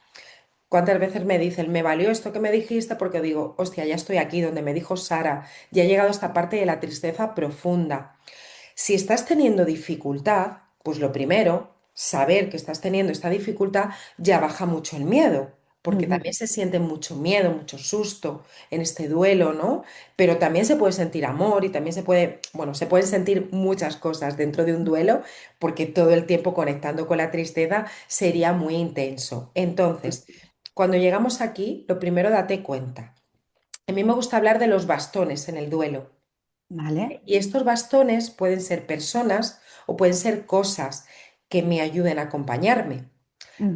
¿Cuántas veces me dicen, me valió esto que me dijiste? Porque digo, hostia, ya estoy aquí donde me dijo Sara, ya he llegado a esta parte de la tristeza profunda. Si estás teniendo dificultad, pues lo primero, saber que estás teniendo esta dificultad ya baja mucho el miedo, porque Ujú, también se siente mucho miedo, mucho susto en este duelo, ¿no? Pero también se puede sentir amor y también se puede, bueno, se pueden sentir muchas cosas dentro de un duelo, porque todo el tiempo conectando con la tristeza sería muy intenso. Entonces, cuando llegamos aquí, lo primero date cuenta. A mí me gusta hablar de los bastones en el duelo. ¿vale? Y estos bastones pueden ser personas o pueden ser cosas que me ayuden a acompañarme.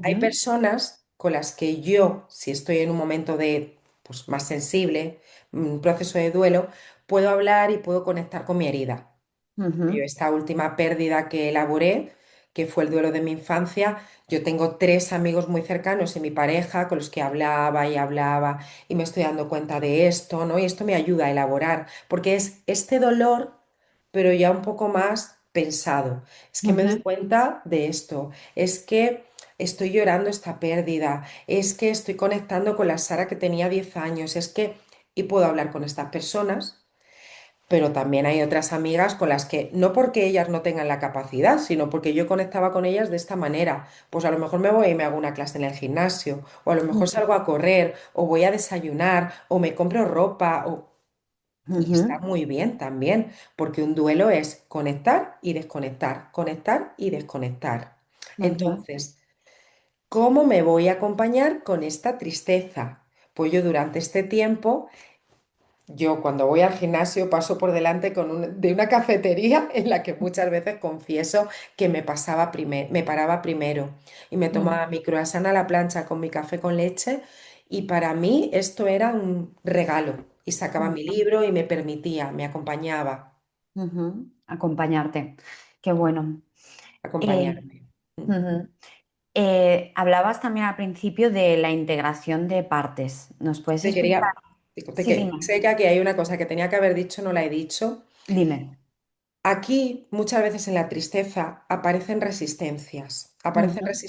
Hay Ujú, personas con las que yo, si estoy en un momento de, pues, más sensible, un proceso de duelo, puedo hablar y puedo conectar con mi herida. Yo ujú, esta última pérdida que elaboré, que fue el duelo de mi infancia, yo tengo tres amigos muy cercanos y mi pareja con los que hablaba y hablaba y me estoy dando cuenta de esto, ¿no? Y esto me ayuda a elaborar, porque es este dolor, pero ya un poco más pensado. Es que me doy ujú, cuenta de esto, es que estoy llorando esta pérdida, es que estoy conectando con la Sara que tenía 10 años, es que... Y puedo hablar con estas personas, pero también hay otras amigas con las que, no porque ellas no tengan la capacidad, sino porque yo conectaba con ellas de esta manera. Pues a lo mejor me voy y me hago una clase en el gimnasio, o a lo mejor ujú, salgo a correr, o voy a desayunar, o me compro ropa, o... Y está ujú, muy bien también, porque un duelo es conectar y desconectar. ujú, Entonces, ¿cómo me voy a acompañar con esta tristeza? Pues yo durante este tiempo yo cuando voy al gimnasio paso por delante de una cafetería en la que muchas veces confieso que me paraba primero y me ujú, tomaba mi croissant a la plancha con mi café con leche y para mí esto era un regalo y sacaba mi ujú, libro y me permitía, me acompañaba, ujú. Acompañarte. Qué bueno. Eh, acompañarme. Mm. ujú. Hablabas también al principio de la integración de partes. ¿Nos puedes Te explicar? quería, digo, Sí, dime. sé que aquí hay una cosa que tenía que haber dicho, no la he dicho. Dime. Aquí, muchas veces en la tristeza, Ujú,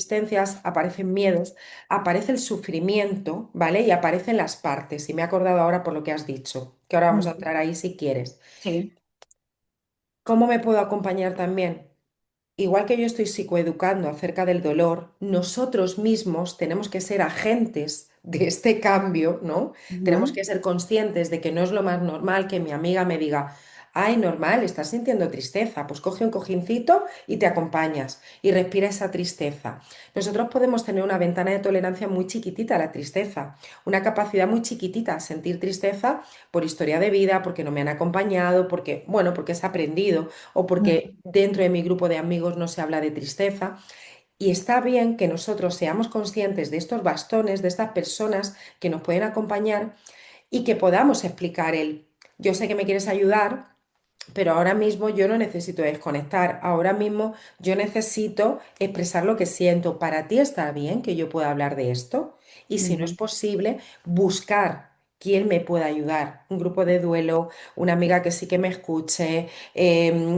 aparecen miedos, aparece el sufrimiento, ¿vale? Y aparecen las partes. Y me he acordado ahora por lo que has dicho, que ahora vamos a ujú. entrar ahí si quieres. Sí. ¿Cómo me puedo acompañar también? Igual que yo estoy psicoeducando acerca del dolor, nosotros mismos tenemos que ser agentes de este cambio, ¿no? Tenemos Ujú, que ser conscientes de que no es lo más normal que mi amiga me diga, ay, normal, estás sintiendo tristeza, pues coge un cojincito y te acompañas y respira esa tristeza. Nosotros podemos tener una ventana de tolerancia muy chiquitita a la tristeza, una capacidad muy chiquitita a sentir tristeza por historia de vida, porque no me han acompañado, porque, bueno, porque es aprendido o porque ujú, dentro de mi grupo de amigos no se habla de tristeza. Y está bien que nosotros seamos conscientes de estos bastones, de estas personas que nos pueden acompañar y que podamos explicar el, yo sé que me quieres ayudar, pero ahora mismo yo no necesito desconectar, ahora mismo yo necesito expresar lo que siento. ¿Para ti está bien que yo pueda hablar de esto? Y si no es ujú, posible, buscar quién me pueda ayudar. Un grupo de duelo, una amiga que sí que me escuche,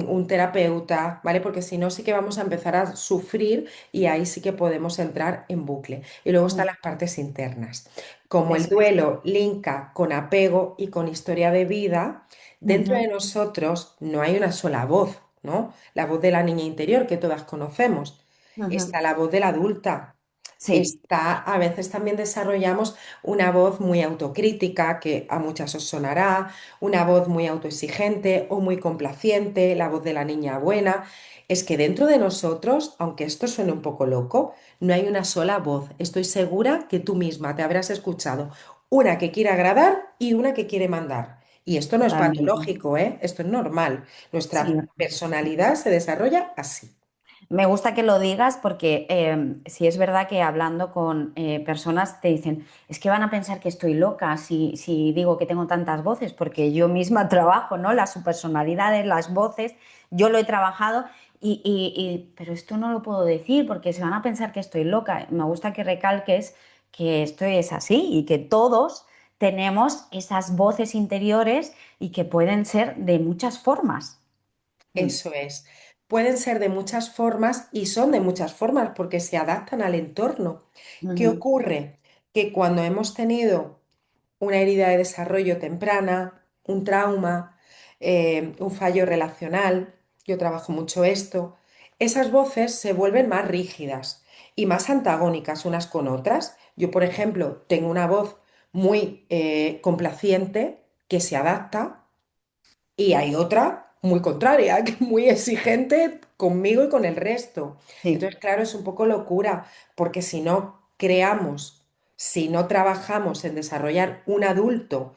un terapeuta, ¿vale? Porque si no, sí que vamos a empezar a sufrir y ahí sí que podemos entrar en bucle. Y luego están ujú. las partes internas. Como el Eso es. duelo linka con apego y con historia de vida, dentro Ujú, de nosotros no hay una sola voz, ¿no? La voz de la niña interior que todas conocemos. ujú. Está la voz de la adulta. Sí, Está, a veces también desarrollamos una voz muy autocrítica, que a muchas os sonará, una voz muy autoexigente o muy complaciente, la voz de la niña buena. Es que dentro de nosotros, aunque esto suene un poco loco, no hay una sola voz. Estoy segura que tú misma te habrás escuchado una que quiere agradar y una que quiere mandar. Y esto no es totalmente. patológico, ¿eh? Esto es normal. Sí. Nuestra personalidad se desarrolla así. Me gusta que lo digas porque sí es verdad que hablando con personas te dicen, es que van a pensar que estoy loca si digo que tengo tantas voces, porque yo misma trabajo, ¿no? Las subpersonalidades, las voces, yo lo he trabajado pero esto no lo puedo decir porque se van a pensar que estoy loca. Me gusta que recalques que esto es así y que todos tenemos esas voces interiores y que pueden ser de muchas formas. Mm, Eso es. Pueden ser de muchas formas y son de muchas formas porque se adaptan al entorno. ¿Qué ujú, ocurre? que cuando hemos tenido una herida de desarrollo temprana, un trauma, un fallo relacional, yo trabajo mucho esto, esas voces se vuelven más rígidas y más antagónicas unas con otras. Yo, por ejemplo, tengo una voz muy complaciente que se adapta y hay otra muy contraria, que es muy exigente conmigo y con el resto. Sí. Entonces, claro, es un poco locura, porque si no creamos, si no trabajamos en desarrollar un adulto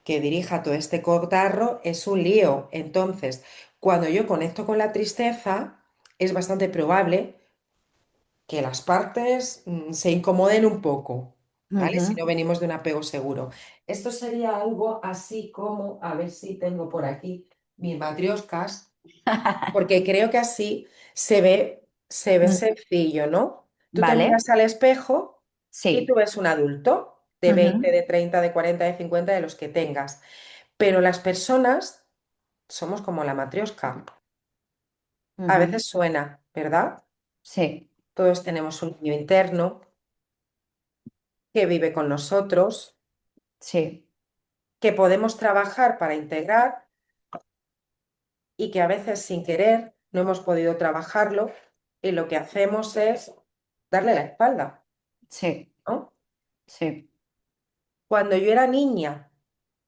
que dirija todo este cotarro, es un lío. Entonces, cuando yo conecto con la tristeza, es bastante probable que las partes se incomoden un poco, ¿vale? Si Ujú. no venimos de un apego seguro. Esto sería algo así como, a ver si tengo por aquí mis matrioscas, porque creo que así se ve Mm. sencillo, ¿no? Tú te Vale. miras al espejo y tú Sí. ves un adulto de 20, Ujú. de 30, de 40, de 50, de los que tengas. Pero las personas somos como la matriosca. A Ujú. veces suena, ¿verdad? Sí. Todos tenemos un niño interno que vive con nosotros, Sí. que podemos trabajar para integrar y que a veces sin querer no hemos podido trabajarlo y lo que hacemos es darle la espalda, Sí. ¿no? Sí. Cuando yo era niña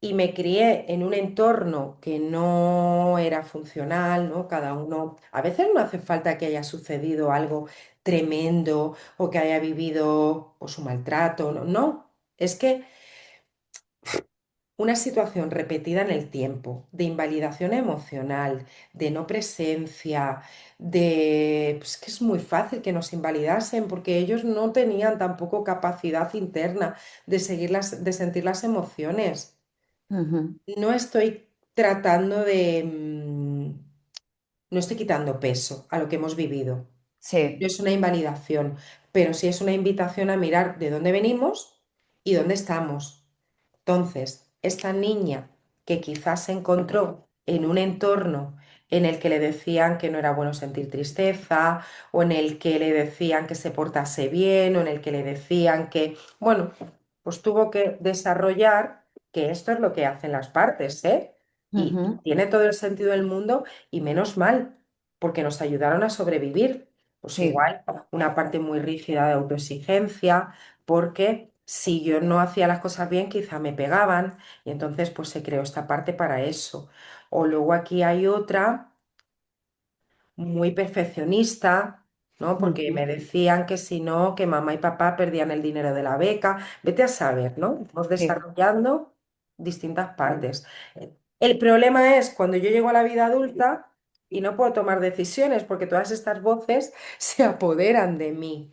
y me crié en un entorno que no era funcional, ¿no? Cada uno, a veces no hace falta que haya sucedido algo tremendo o que haya vivido pues, un maltrato, no, no. Es que una situación repetida en el tiempo, de invalidación emocional, de no presencia, de... Pues que es muy fácil que nos invalidasen porque ellos no tenían tampoco capacidad interna de de sentir las emociones. Ujú. No estoy tratando de... no estoy quitando peso a lo que hemos vivido. No Sí. es una invalidación, pero sí es una invitación a mirar de dónde venimos y dónde estamos. Entonces, esta niña que quizás se encontró en un entorno en el que le decían que no era bueno sentir tristeza, o en el que le decían que se portase bien, o en el que le decían que, bueno, pues tuvo que desarrollar que esto es lo que hacen las partes, ¿eh? Y Ujú. tiene todo el sentido del mundo y menos mal, porque nos ayudaron a sobrevivir. Pues Sí. igual, una parte muy rígida de autoexigencia, porque si yo no hacía las cosas bien, quizá me pegaban y entonces pues se creó esta parte para eso. O luego aquí hay otra muy perfeccionista, ¿no? Porque Ujú. me decían que si no, que mamá y papá perdían el dinero de la beca. Vete a saber, ¿no? Vamos Sí. desarrollando distintas partes. El problema es cuando yo llego a la vida adulta y no puedo tomar decisiones porque todas estas voces se apoderan de mí.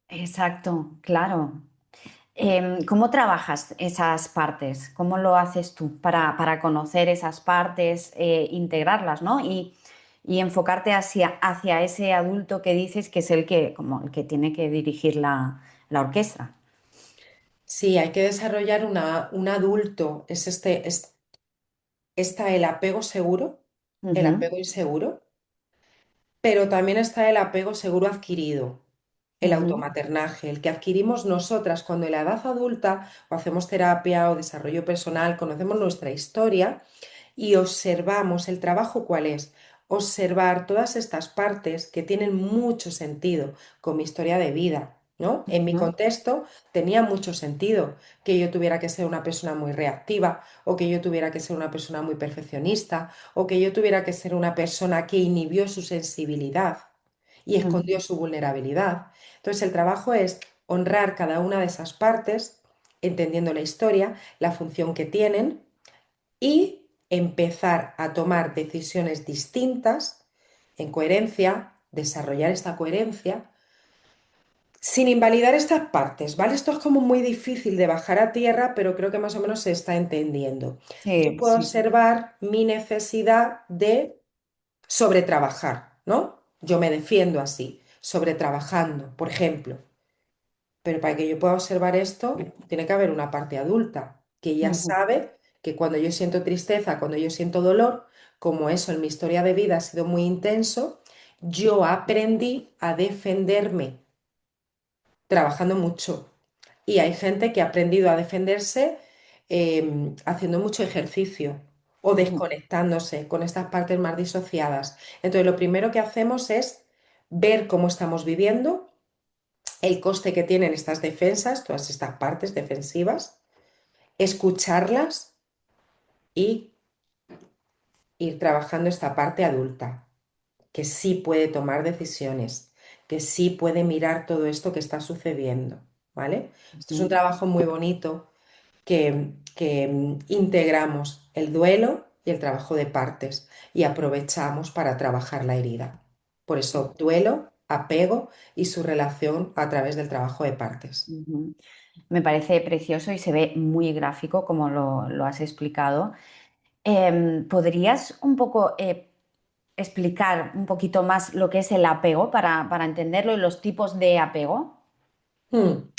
Exacto, claro. ¿Cómo trabajas esas partes? ¿Cómo lo haces tú para conocer esas partes, integrarlas, ¿no? Y enfocarte hacia ese adulto que dices que es el que, como el que tiene que dirigir la orquesta. Sí, hay que desarrollar un adulto. Está el apego seguro, el Ujú. apego inseguro, pero también está el apego seguro adquirido, el Ujú. automaternaje, el que adquirimos nosotras cuando en la edad adulta o hacemos terapia o desarrollo personal, conocemos nuestra historia y observamos el trabajo cuál es. Observar todas estas partes que tienen mucho sentido con mi historia de vida, ¿no? En mi Ujú. contexto tenía mucho sentido que yo tuviera que ser una persona muy reactiva o que yo tuviera que ser una persona muy perfeccionista o que yo tuviera que ser una persona que inhibió su sensibilidad y Ujú. escondió su vulnerabilidad. Entonces el trabajo es honrar cada una de esas partes, entendiendo la historia, la función que tienen y empezar a tomar decisiones distintas en coherencia, desarrollar esta coherencia, sin invalidar estas partes, ¿vale? Esto es como muy difícil de bajar a tierra, pero creo que más o menos se está entendiendo. Yo Sí, puedo sí. observar mi necesidad de sobretrabajar, ¿no? Yo me defiendo así, sobretrabajando, por ejemplo. Pero para que yo pueda observar esto, tiene que haber una parte adulta que ya Ujú. sabe que cuando yo siento tristeza, cuando yo siento dolor, como eso en mi historia de vida ha sido muy intenso, yo aprendí a defenderme trabajando mucho, Y hay gente que ha aprendido a defenderse haciendo mucho ejercicio o Ujú, desconectándose con estas partes más disociadas. Entonces, lo primero que hacemos es ver cómo estamos viviendo, el coste que tienen estas defensas, todas estas partes defensivas, escucharlas y ir trabajando esta parte adulta, que sí puede tomar decisiones, que sí puede mirar todo esto que está sucediendo, ¿vale? Esto es un ujú, trabajo muy bonito que integramos el duelo y el trabajo de partes y aprovechamos para trabajar la herida. Por eso, duelo, apego y su relación a través del trabajo de partes. ujú. Me parece precioso y se ve muy gráfico como lo has explicado. ¿Podrías un poco explicar un poquito más lo que es el apego para entenderlo y los tipos de apego? Hmm.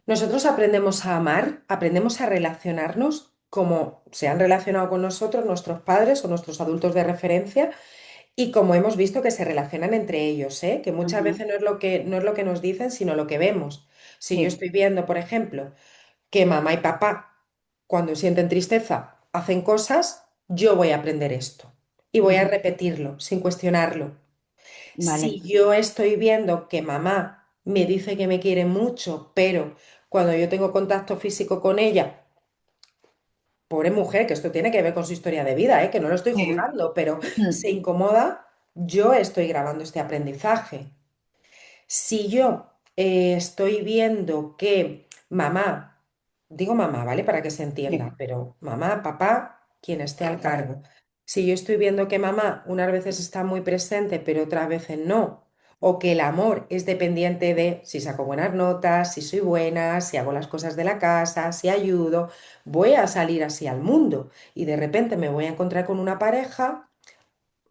Nosotros aprendemos a amar, aprendemos a relacionarnos como se han relacionado con nosotros nuestros padres o nuestros adultos de referencia y como hemos visto que se relacionan entre ellos, ¿eh? Que muchas Ujú. veces no es lo que nos dicen, sino lo que vemos. Si yo Sí. estoy viendo, por ejemplo, que mamá y papá, cuando sienten tristeza, hacen cosas, yo voy a aprender esto y voy a Ujú. repetirlo sin cuestionarlo. Si Vale. yo estoy viendo que mamá me dice que me quiere mucho, pero cuando yo tengo contacto físico con ella, pobre mujer, que esto tiene que ver con su historia de vida, que no lo estoy Sí. juzgando, pero se Mm. incomoda, yo estoy grabando este aprendizaje. Si yo estoy viendo que mamá, digo mamá, ¿vale? Para que se entienda, Sí. pero mamá, papá, quien esté al cargo. Si yo estoy viendo que mamá unas veces está muy presente, pero otras veces no, o que el amor es dependiente de si saco buenas notas, si soy buena, si hago las cosas de la casa, si ayudo, voy a salir así al mundo y de repente me voy a encontrar con una pareja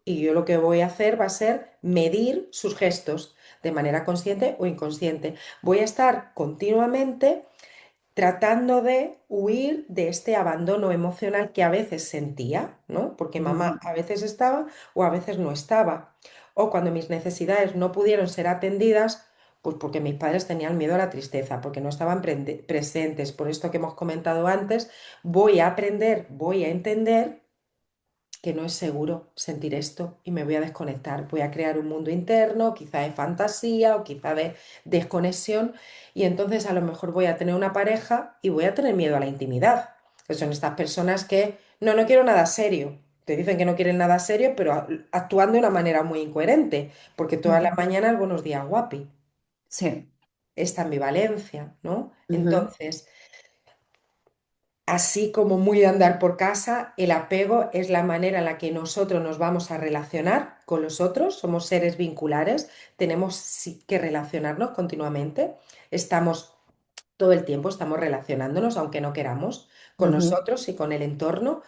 y yo lo que voy a hacer va a ser medir sus gestos de manera consciente o inconsciente. Voy a estar continuamente tratando de huir de este abandono emocional que a veces sentía, ¿no? Porque mamá Ujú. a veces estaba o a veces no estaba. O cuando mis necesidades no pudieron ser atendidas, pues porque mis padres tenían miedo a la tristeza, porque no estaban presentes. Por esto que hemos comentado antes, voy a aprender, voy a entender que no es seguro sentir esto y me voy a desconectar. Voy a crear un mundo interno, quizá de fantasía o quizá de desconexión y entonces a lo mejor voy a tener una pareja y voy a tener miedo a la intimidad, que son estas personas que no quiero nada serio. Te dicen que no quieren nada serio, pero actúan de una manera muy incoherente, porque todas las Ujú. mañanas buenos días, guapi. Sí. Esta ambivalencia, ¿no? Ujú. Entonces, así como muy de andar por casa, el apego es la manera en la que nosotros nos vamos a relacionar con los otros. Somos seres vinculares, tenemos sí que relacionarnos continuamente. Estamos todo el tiempo, estamos relacionándonos, aunque no queramos, con Ujú. nosotros y con el entorno.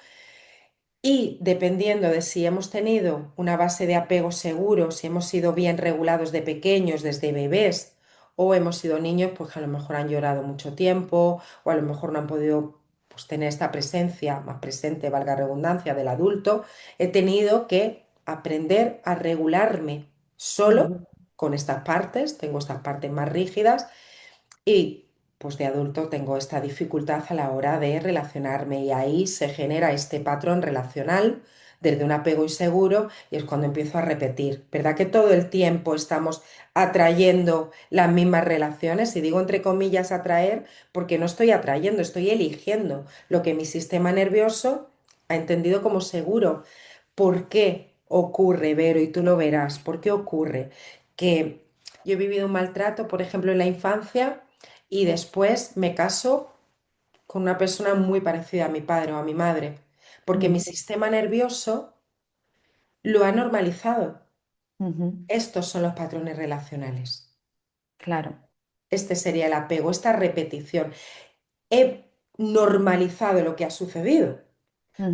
Y dependiendo de si hemos tenido una base de apego seguro, si hemos sido bien regulados de pequeños, desde bebés, o hemos sido niños, pues que a lo mejor han llorado mucho tiempo, o a lo mejor no han podido pues, tener esta presencia más presente, valga la redundancia, del adulto, he tenido que aprender a regularme solo Ujú. con estas partes, tengo estas partes más rígidas y pues de adulto tengo esta dificultad a la hora de relacionarme y ahí se genera este patrón relacional desde un apego inseguro y es cuando empiezo a repetir. ¿Verdad que todo el tiempo estamos atrayendo las mismas relaciones? Y digo entre comillas atraer porque no estoy atrayendo, estoy eligiendo lo que mi sistema nervioso ha entendido como seguro. ¿Por qué ocurre, Vero? Y tú lo verás. ¿Por qué ocurre? Que yo he vivido un maltrato, por ejemplo, en la infancia y después me caso con una persona muy parecida a mi padre o a mi madre, porque mi Ujú. sistema nervioso lo ha normalizado. Ujú. Estos son los patrones relacionales. Claro. Este sería el apego, esta repetición. He normalizado lo que ha sucedido.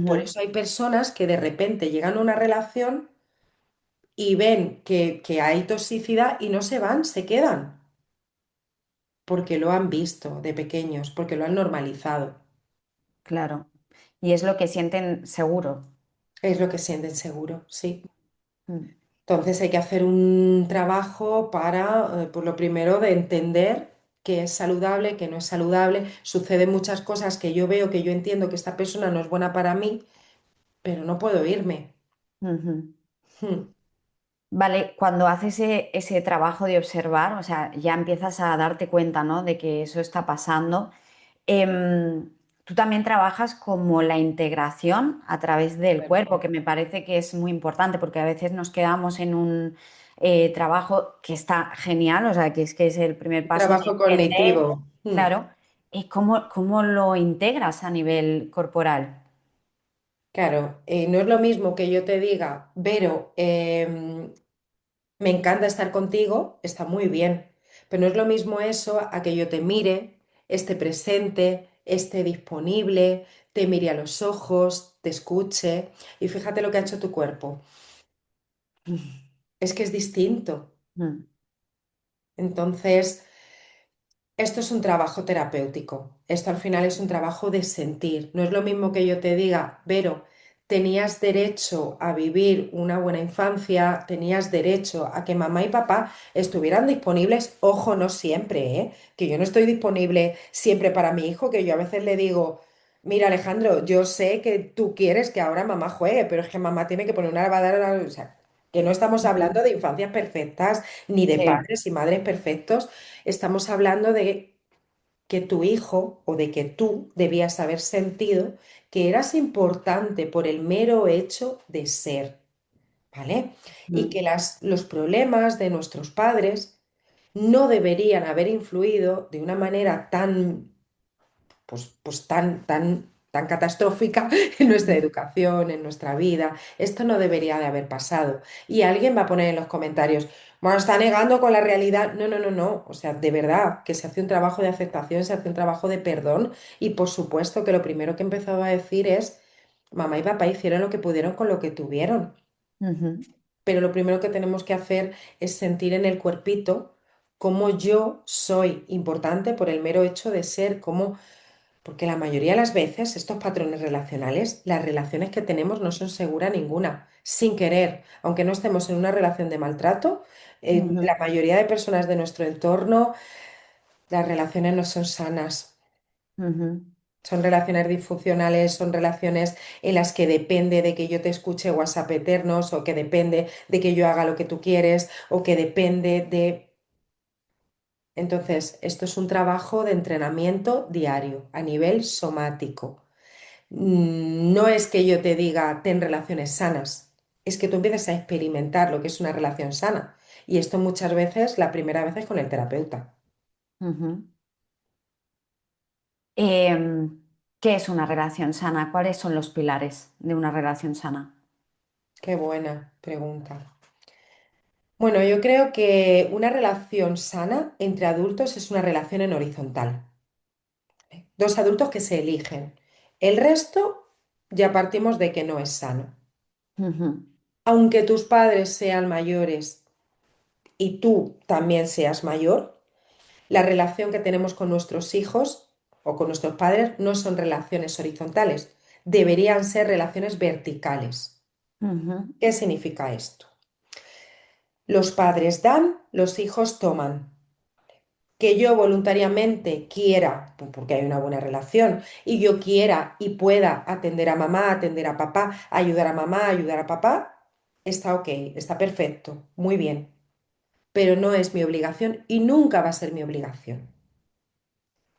Por Ujú. eso hay personas que de repente llegan a una relación y ven que hay toxicidad y no se van, se quedan, porque lo han visto de pequeños, porque lo han normalizado. Claro. Y es lo que sienten seguro. Es lo que sienten seguro, sí. Mm. Entonces hay que hacer un trabajo para, por lo primero, de entender qué es saludable, qué no es saludable. Suceden muchas cosas que yo veo, que yo entiendo que esta persona no es buena para mí, pero no puedo irme. Ujú. Hmm. Vale, cuando haces ese trabajo de observar, o sea, ya empiezas a darte cuenta, ¿no? De que eso está pasando. Tú también trabajas como la integración a través del cuerpo, que me parece que es muy importante porque a veces nos quedamos en un trabajo que está genial, o sea, que es el primer paso de Trabajo entender, cognitivo. claro, cómo lo integras a nivel corporal. Claro, no es lo mismo que yo te diga, Vero, me encanta estar contigo, está muy bien, pero no es lo mismo eso a que yo te mire, esté presente, esté disponible, te mire a los ojos, te escuche y fíjate lo que ha hecho tu cuerpo. Es que es distinto. Mm, Entonces, esto es un trabajo terapéutico. Esto al final es un trabajo de sentir. No es lo mismo que yo te diga, Vero, tenías derecho a vivir una buena infancia, tenías derecho a que mamá y papá estuvieran disponibles. Ojo, no siempre, ¿eh? Que yo no estoy disponible siempre para mi hijo, que yo a veces le digo, mira Alejandro, yo sé que tú quieres que ahora mamá juegue, pero es que mamá tiene que poner una lavadora, o sea, que no estamos ujú. hablando de infancias perfectas ni de Sí. padres y madres perfectos. Estamos hablando de que tu hijo o de que tú debías haber sentido que eras importante por el mero hecho de ser, ¿vale? Y Mm, que los problemas de nuestros padres no deberían haber influido de una manera tan pues tan catastrófica en nuestra mm, educación, en nuestra vida. Esto no debería de haber pasado. Y alguien va a poner en los comentarios, bueno, está negando con la realidad. No, no, no, no. O sea, de verdad que se hace un trabajo de aceptación, se hace un trabajo de perdón. Y por supuesto que lo primero que he empezado a decir es, mamá y papá hicieron lo que pudieron con lo que tuvieron. ujú, Pero lo primero que tenemos que hacer es sentir en el cuerpito cómo yo soy importante por el mero hecho de ser, cómo porque la mayoría de las veces estos patrones relacionales, las relaciones que tenemos no son seguras ninguna, sin querer, aunque no estemos en una relación de maltrato, ujú, la mayoría de personas de nuestro entorno, las relaciones no son sanas. ujú, Son relaciones disfuncionales, son relaciones en las que depende de que yo te escuche WhatsApp eternos o que depende de que yo haga lo que tú quieres o que depende de... Entonces, esto es un trabajo de entrenamiento diario a nivel somático. No es que yo te diga ten relaciones sanas, es que tú empiezas a experimentar lo que es una relación sana. Y esto muchas veces, la primera vez es con el terapeuta. ujú. ¿Qué es una relación sana? ¿Cuáles son los pilares de una relación sana? Qué buena pregunta. Bueno, yo creo que una relación sana entre adultos es una relación en horizontal. Dos adultos que se eligen. El resto ya partimos de que no es sano. Ujú, Aunque tus padres sean mayores y tú también seas mayor, la relación que tenemos con nuestros hijos o con nuestros padres no son relaciones horizontales, deberían ser relaciones verticales. ujú, ¿Qué significa esto? Los padres dan, los hijos toman. Que yo voluntariamente quiera, porque hay una buena relación, y yo quiera y pueda atender a mamá, atender a papá, ayudar a mamá, ayudar a papá, está ok, está perfecto, muy bien, pero no es mi obligación y nunca va a ser mi obligación.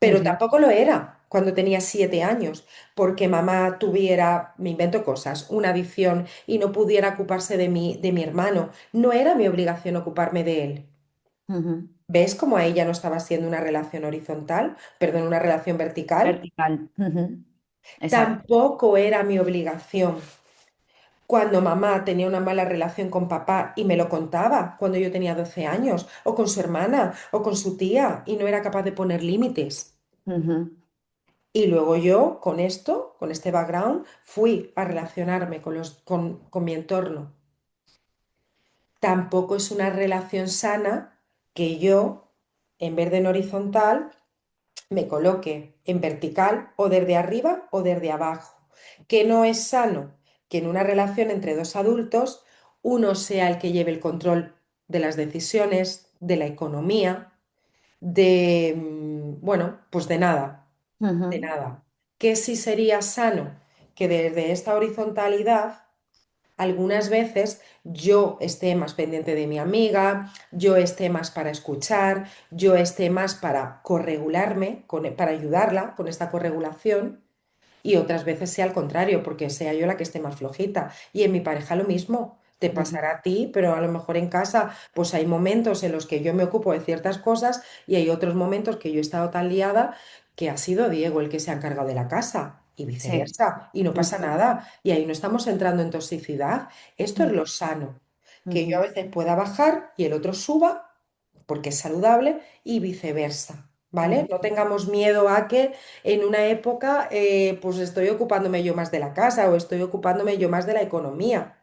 Pero ujú, tampoco lo era cuando tenía 7 años, porque mamá tuviera, me invento cosas, una adicción y no pudiera ocuparse de mi hermano. No era mi obligación ocuparme de él. ujú. ¿Ves cómo ahí ya no estaba siendo una relación horizontal, perdón, una relación vertical? Vertical. Ujú. Exacto. Tampoco era mi obligación. Cuando mamá tenía una mala relación con papá y me lo contaba cuando yo tenía 12 años, o con su hermana, o con su tía, y no era capaz de poner límites. Ujú, Y luego yo, con esto, con este background, fui a relacionarme con mi entorno. Tampoco es una relación sana que yo, en vez de en horizontal, me coloque en vertical o desde arriba o desde abajo. Que no es sano que en una relación entre dos adultos uno sea el que lleve el control de las decisiones, de la economía, bueno, pues de Ujú, nada. ¿Qué sí sería sano? Que desde esta horizontalidad algunas veces yo esté más pendiente de mi amiga, yo esté más para escuchar, yo esté más para corregularme, para ayudarla con esta corregulación, y otras veces sea al contrario, porque sea yo la que esté más flojita. Y en mi pareja lo mismo. Te ujú, pasará a ti, pero a lo mejor en casa, pues hay momentos en los que yo me ocupo de ciertas cosas y hay otros momentos que yo he estado tan liada que ha sido Diego el que se ha encargado de la casa y sí. viceversa. Y no pasa Ujú, nada. Y ahí no estamos entrando en toxicidad. Esto es ujú, lo sano. Que yo a ujú, veces pueda bajar y el otro suba porque es saludable y viceversa. ¿Vale? ujú, No tengamos miedo a que en una época pues estoy ocupándome yo más de la casa o estoy ocupándome yo más de la economía.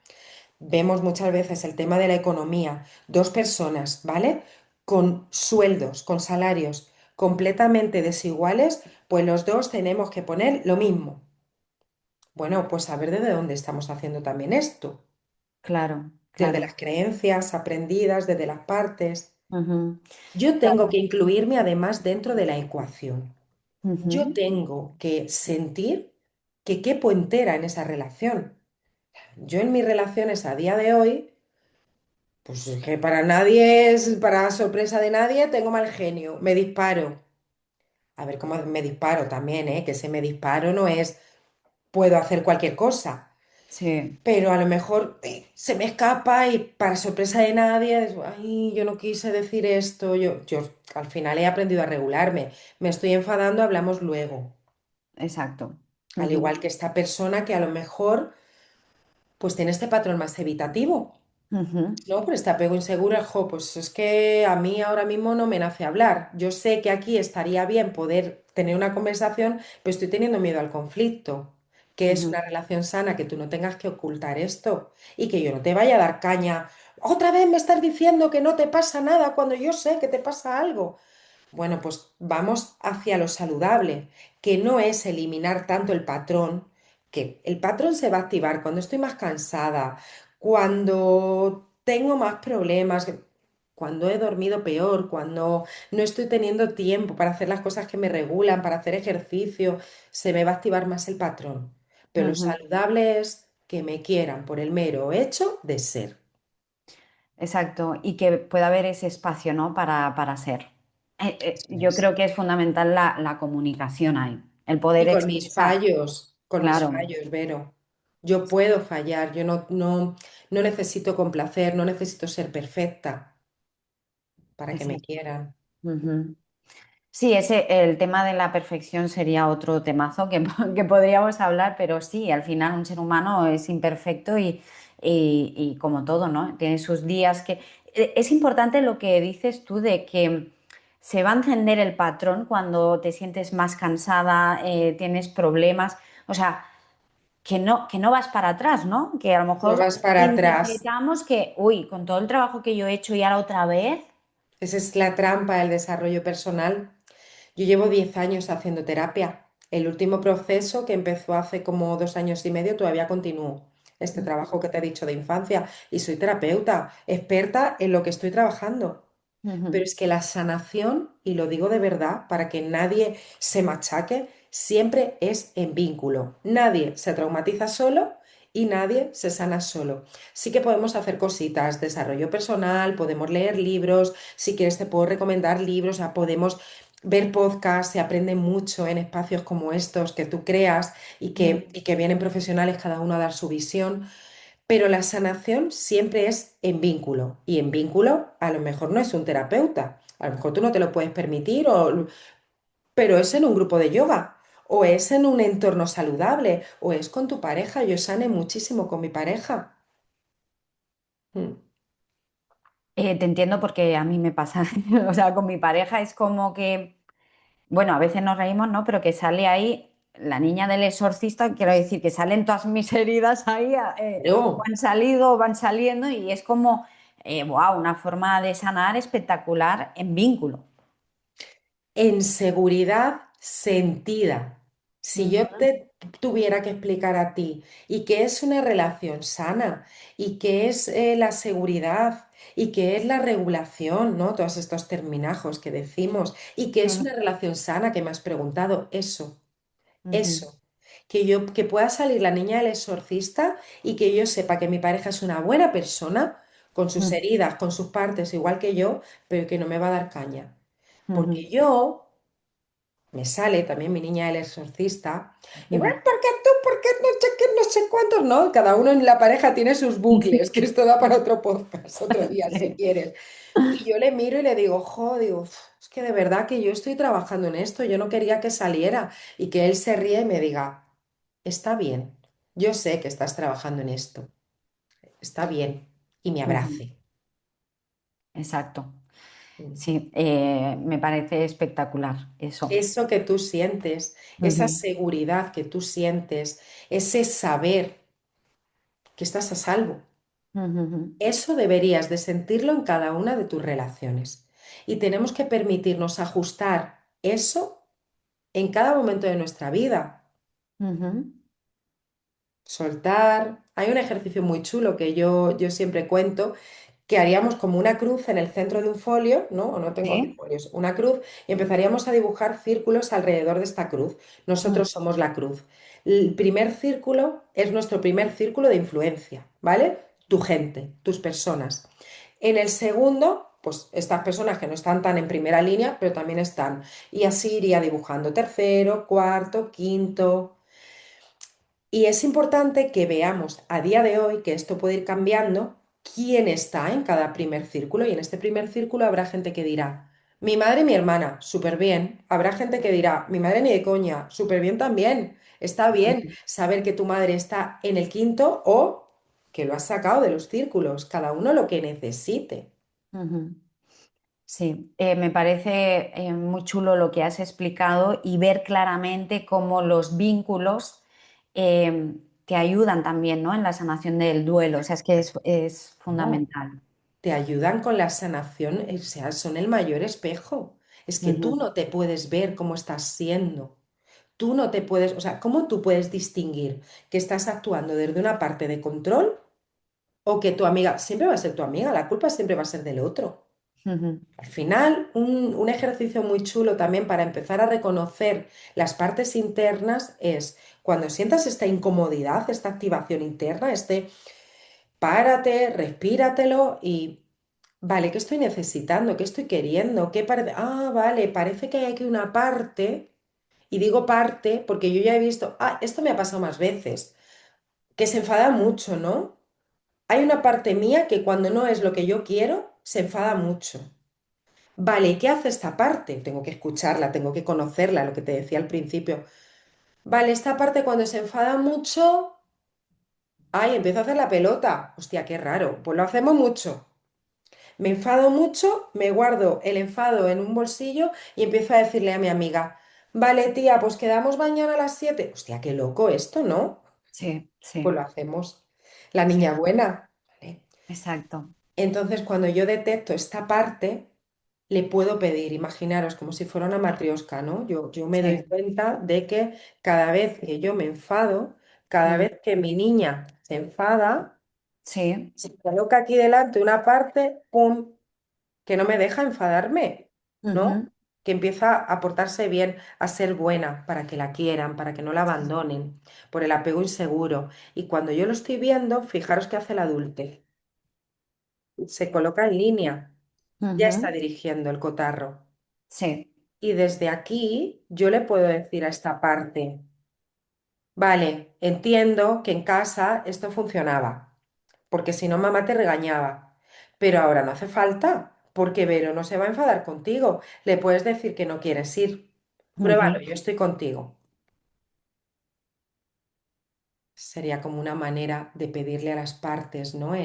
Vemos muchas veces el tema de la economía, dos personas, ¿vale? Con sueldos, con salarios completamente desiguales, pues los dos tenemos que poner lo mismo. Bueno, pues saber desde dónde estamos haciendo también esto, claro, desde claro. las creencias aprendidas, desde las partes. Ujú, Yo tengo que incluirme además dentro de la ecuación. Yo ujú. tengo que sentir que quepo entera en esa relación. Yo en mis relaciones a día de hoy, pues es que para nadie es, para sorpresa de nadie, tengo mal genio, me disparo. A ver cómo me disparo también, ¿eh? Que ese me disparo no es puedo hacer cualquier cosa, Sí, pero a lo mejor se me escapa y para sorpresa de nadie, ay, yo no quise decir esto, yo al final he aprendido a regularme, me estoy enfadando, hablamos luego. exacto. Al Ujú, igual que esta persona que a lo mejor pues tiene este patrón más evitativo, ujú, ¿no? Por este apego inseguro, jo, pues es que a mí ahora mismo no me nace hablar. Yo sé que aquí estaría bien poder tener una conversación, pero estoy teniendo miedo al conflicto. Que es ujú, una relación sana, que tú no tengas que ocultar esto y que yo no te vaya a dar caña. Otra vez me estás diciendo que no te pasa nada cuando yo sé que te pasa algo. Bueno, pues vamos hacia lo saludable, que no es eliminar tanto el patrón, que el patrón se va a activar cuando estoy más cansada, cuando tengo más problemas, cuando he dormido peor, cuando no estoy teniendo tiempo para hacer las cosas que me regulan, para hacer ejercicio, se me va a activar más el patrón. Pero lo ujú. saludable es que me quieran por el mero hecho de ser. Exacto. Y que pueda haber ese espacio, ¿no? Para ser. Eso Yo es. creo que es fundamental la comunicación ahí. El poder Y expresar. con mis Claro, fallos, Vero. Yo puedo fallar, yo no necesito complacer, no necesito ser perfecta para que me exacto. quieran. Ujú. Sí, el tema de la perfección sería otro temazo que, que podríamos hablar, pero sí, al final un ser humano es imperfecto y como todo, ¿no? Tiene sus días que... Es importante lo que dices tú de que se va a encender el patrón cuando te sientes más cansada, tienes problemas, o sea, que no vas para atrás, ¿no? Que a lo No mejor vas para atrás. interpretamos que, uy, con todo el trabajo que yo he hecho y ahora otra vez. Esa es la trampa del desarrollo personal. Yo llevo 10 años haciendo terapia. El último proceso que empezó hace como 2 años y medio todavía continúo. Este trabajo que te he dicho de infancia y soy terapeuta, experta en lo que estoy trabajando. Pero Ujú, es que la sanación, y lo digo de verdad, para que nadie se machaque, siempre es en vínculo. Nadie se traumatiza solo y nadie se sana solo. Sí que podemos hacer cositas, desarrollo personal, podemos leer libros, si quieres te puedo recomendar libros, o sea, podemos ver podcasts, se aprende mucho en espacios como estos que tú creas ujú. y que vienen profesionales cada uno a dar su visión. Pero la sanación siempre es en vínculo. Y en vínculo a lo mejor no es un terapeuta. A lo mejor tú no te lo puedes permitir, pero es en un grupo de yoga. O es en un entorno saludable. O es con tu pareja. Yo sané muchísimo con mi pareja. Mm. Te entiendo porque a mí me pasa, o sea, con mi pareja es como que, bueno, a veces nos reímos, ¿no? Pero que sale ahí la niña del exorcista, quiero decir, que salen todas mis heridas ahí, o Pero han salido o van saliendo y es como, wow, una forma de sanar espectacular en vínculo. en seguridad sentida. Si yo Ujú, te tuviera que explicar a ti y qué es una relación sana y qué es la seguridad y qué es la regulación, ¿no? Todos estos terminajos que decimos y qué es ujú, una relación sana que me has preguntado, ujú, eso. Que yo, que pueda salir la niña del exorcista y que yo sepa que mi pareja es una buena persona, con sus ujú, heridas, con sus partes, igual que yo, pero que no me va a dar caña. ujú, Porque yo me sale también mi niña el exorcista. Y bueno, ujú. ¿por qué tú? ¿Por qué no sé qué? No sé cuántos, ¿no? Cada uno en la pareja tiene sus bucles, que esto da para otro podcast, otro día, si Sí. quieres. Y yo le miro y le digo, jo, digo, "Uf, es que de verdad que yo estoy trabajando en esto, yo no quería que saliera". Y que él se ríe y me diga, está bien, yo sé que estás trabajando en esto, está bien. Y me Ujú. abrace. Exacto. Mm. Sí, me parece espectacular eso. Eso que tú sientes, esa Ujú, seguridad que tú sientes, ese saber que estás a salvo. ujú, ujú. Eso deberías de sentirlo en cada una de tus relaciones. Y tenemos que permitirnos ajustar eso en cada momento de nuestra vida. Ujú. Soltar. Hay un ejercicio muy chulo que yo siempre cuento, que haríamos como una cruz en el centro de un folio, ¿no? O no tengo aquí Sí. folios, una cruz, y empezaríamos a dibujar círculos alrededor de esta cruz. Mm, Nosotros somos la cruz. El primer círculo es nuestro primer círculo de influencia, ¿vale? Tu gente, tus personas. En el segundo, pues estas personas que no están tan en primera línea, pero también están. Y así iría dibujando tercero, cuarto, quinto. Y es importante que veamos a día de hoy, que esto puede ir cambiando, quién está en cada primer círculo. Y en este primer círculo habrá gente que dirá, mi madre y mi hermana, súper bien. Habrá gente que dirá, mi madre ni de coña, súper bien también. Está bien ujú, saber que tu madre está en el quinto o que lo has sacado de los círculos, cada uno lo que necesite. ujú. Sí, me parece muy chulo lo que has explicado y ver claramente cómo los vínculos te ayudan también, ¿no? En la sanación del duelo. O sea, es que es No, fundamental. te ayudan con la sanación, o sea, son el mayor espejo. Es que tú Ujú, no te puedes ver cómo estás siendo. Tú no te puedes, o sea, ¿cómo tú puedes distinguir que estás actuando desde una parte de control o que tu amiga siempre va a ser tu amiga? La culpa siempre va a ser del otro. ujú. Al final, un ejercicio muy chulo también para empezar a reconocer las partes internas es cuando sientas esta incomodidad, esta activación interna, este párate, respíratelo y, vale, ¿qué estoy necesitando? ¿Qué estoy queriendo? ¿Qué parece? Ah, vale, parece que hay aquí una parte. Y digo parte porque yo ya he visto, esto me ha pasado más veces, que se enfada mucho, ¿no? Hay una parte mía que cuando no es lo que yo quiero, se enfada mucho. Vale, ¿y qué hace esta parte? Tengo que escucharla, tengo que conocerla, lo que te decía al principio. Vale, esta parte cuando se enfada mucho, ay, empiezo a hacer la pelota. Hostia, qué raro. Pues lo hacemos mucho. Me enfado mucho, me guardo el enfado en un bolsillo y empiezo a decirle a mi amiga, vale, tía, pues quedamos mañana a las 7. Hostia, qué loco esto, ¿no? Sí, Pues lo sí, hacemos. La sí, niña buena. ¿Vale? exacto. Entonces, cuando yo detecto esta parte, le puedo pedir, imaginaros, como si fuera una matriosca, ¿no? Yo me doy Sí, cuenta de que cada vez que yo me enfado, cada mm, vez que mi niña se enfada, sí, se coloca aquí delante una parte, ¡pum!, que no me deja enfadarme, ¿no? ujú, Que empieza a portarse bien, a ser buena, para que la quieran, para que no la abandonen, por el apego inseguro. Y cuando yo lo estoy viendo, fijaros qué hace el adulte. Se coloca en línea, ya está ujú, dirigiendo el cotarro. sí, Y desde aquí yo le puedo decir a esta parte, vale, entiendo que en casa esto funcionaba, porque si no mamá te regañaba, pero ahora no hace falta, porque Vero no se va a enfadar contigo. Le puedes decir que no quieres ir. Pruébalo, ujú, yo estoy contigo. Sería como una manera de pedirle a las partes, ¿no?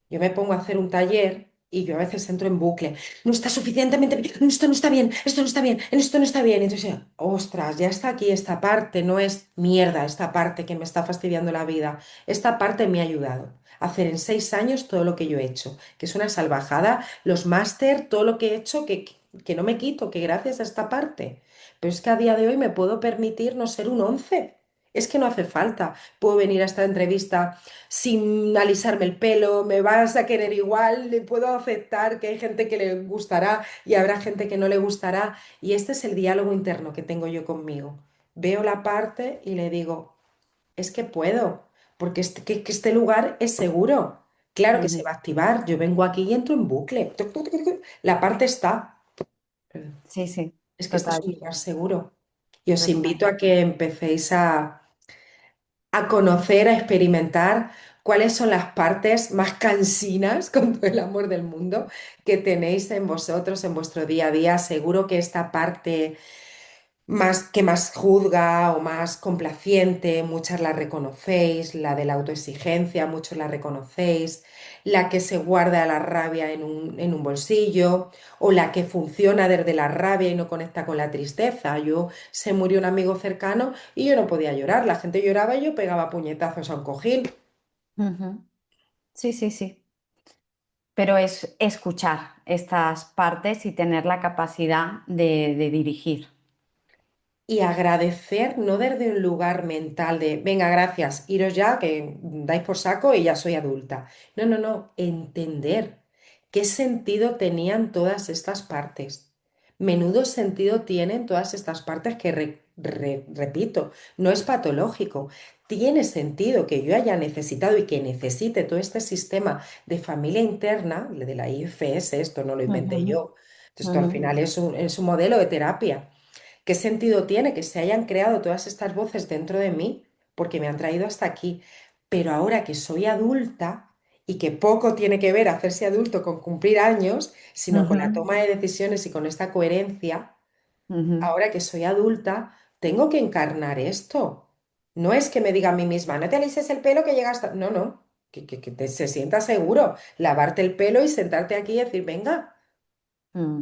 Yo me pongo a hacer un taller y yo a veces entro en bucle. No está suficientemente bien, no, esto no está bien, esto no está bien, esto no está bien. Entonces, ostras, ya está aquí esta parte, no es mierda esta parte que me está fastidiando la vida. Esta parte me ha ayudado a hacer en 6 años todo lo que yo he hecho, que es una salvajada, los máster, todo lo que he hecho, que no me quito, que gracias a esta parte. pero es que a día de hoy me puedo permitir no ser un 11. Es que no hace falta. Puedo venir a esta entrevista sin alisarme el pelo, me vas a querer igual, le puedo aceptar que hay gente que le gustará y habrá gente que no le gustará. Y este es el diálogo interno que tengo yo conmigo. Veo la parte y le digo, es que puedo, porque que este lugar es seguro. Claro que se Ujú. va a activar. Yo vengo aquí y entro en bucle. Tuc, tuc, tuc, tuc. La parte está. Sí, sí, Es que este es total, un lugar seguro. Y os total. invito a que empecéis a conocer, a experimentar cuáles son las partes más cansinas, con todo el amor del mundo, que tenéis en vosotros, en vuestro día a día. Seguro que esta parte más que más juzga o más complaciente, muchas la reconocéis, la de la autoexigencia, muchos la reconocéis, la que se guarda la rabia en un bolsillo o la que funciona desde la rabia y no conecta con la tristeza. Yo se murió un amigo cercano y yo no podía llorar, la gente lloraba y yo pegaba puñetazos a un cojín. Ujú. Sí, sí, sí. Pero es escuchar estas partes y tener la capacidad de dirigir. Y agradecer no desde un lugar mental de, venga, gracias, iros ya, que dais por saco y ya soy adulta. No, no, no, entender qué sentido tenían todas estas partes. Menudo sentido tienen todas estas partes que, repito, no es patológico. Tiene sentido que yo haya necesitado y que necesite todo este sistema de familia interna, de la IFS, esto no lo inventé Ujú, yo. Esto al ujú, final es un modelo de terapia. ¿Qué sentido tiene que se hayan creado todas estas voces dentro de mí? Porque me han traído hasta aquí. Pero ahora que soy adulta y que poco tiene que ver hacerse adulto con cumplir años, sino con la ujú, toma de decisiones y con esta coherencia, ujú, ahora que soy adulta, tengo que encarnar esto. No es que me diga a mí misma, no te alises el pelo que llegas. No, no, se sienta seguro. Lavarte el pelo y sentarte aquí y decir, venga. mm.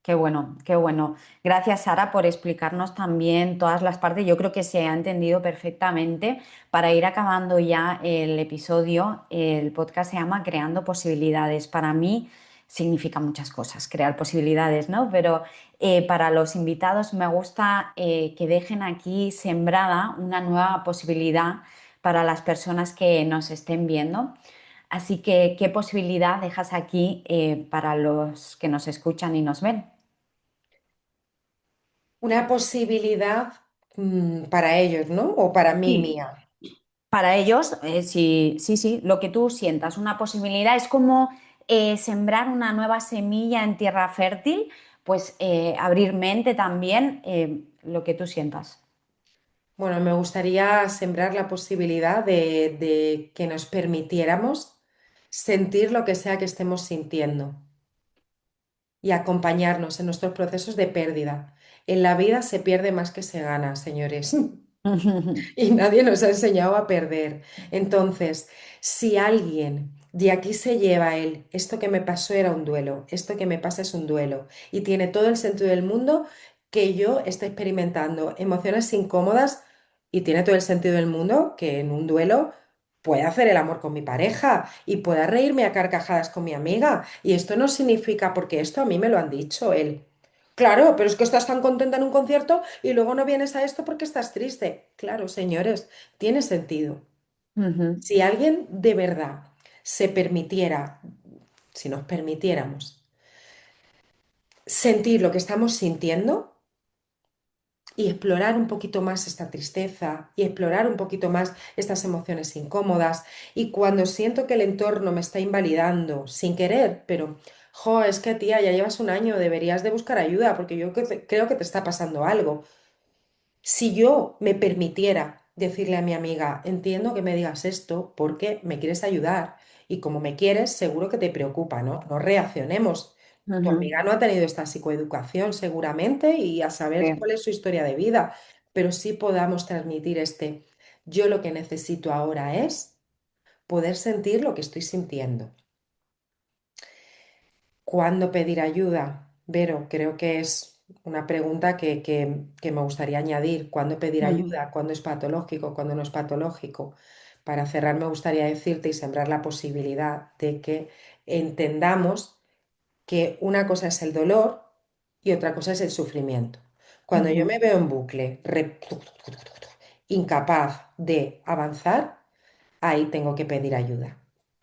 Qué bueno, qué bueno. Gracias, Sara, por explicarnos también todas las partes. Yo creo que se ha entendido perfectamente. Para ir acabando ya el episodio, el podcast se llama Creando Posibilidades. Para mí significa muchas cosas, crear posibilidades, ¿no? Pero para los invitados me gusta que dejen aquí sembrada una nueva posibilidad para las personas que nos estén viendo. Así que, ¿qué posibilidad dejas aquí para los que nos escuchan y nos ven? Una posibilidad para ellos, ¿no? O para mí Sí, mía. para ellos, sí, sí, sí, lo que tú sientas, una posibilidad es como sembrar una nueva semilla en tierra fértil, pues abrir mente también, lo que tú sientas. Bueno, me gustaría sembrar la posibilidad de que nos permitiéramos sentir lo que sea que estemos sintiendo y acompañarnos en nuestros procesos de pérdida. En la vida se pierde más que se gana, señores. Y nadie nos ha enseñado a perder. Entonces, si alguien de aquí se lleva el, esto que me pasó era un duelo, esto que me pasa es un duelo, y tiene todo el sentido del mundo que yo esté experimentando emociones incómodas y tiene todo el sentido del mundo que en un duelo pueda hacer el amor con mi pareja y pueda reírme a carcajadas con mi amiga. Y esto no significa, porque esto a mí me lo han dicho, él. Claro, pero es que estás tan contenta en un concierto y luego no vienes a esto porque estás triste. Claro, señores, tiene sentido. Ujú, Si alguien de verdad se permitiera, si nos permitiéramos sentir lo que estamos sintiendo y explorar un poquito más esta tristeza y explorar un poquito más estas emociones incómodas y cuando siento que el entorno me está invalidando sin querer, pero, jo, es que tía, ya llevas un año, deberías de buscar ayuda porque yo creo que te está pasando algo. Si yo me permitiera decirle a mi amiga, entiendo que me digas esto porque me quieres ayudar y como me quieres, seguro que te preocupa, ¿no? No reaccionemos. Tu ujú, amiga no ha tenido esta psicoeducación seguramente y a saber sí, cuál es su historia de vida, pero sí podamos transmitir este, yo lo que necesito ahora es poder sentir lo que estoy sintiendo. ¿Cuándo pedir ayuda? Vero, creo que es una pregunta que me gustaría añadir. ¿Cuándo pedir ujú, ayuda? ¿Cuándo es patológico? ¿Cuándo no es patológico? Para cerrar, me gustaría decirte y sembrar la posibilidad de que entendamos que una cosa es el dolor y otra cosa es el sufrimiento. Cuando yo me veo en bucle, incapaz de avanzar, ahí tengo que pedir ayuda.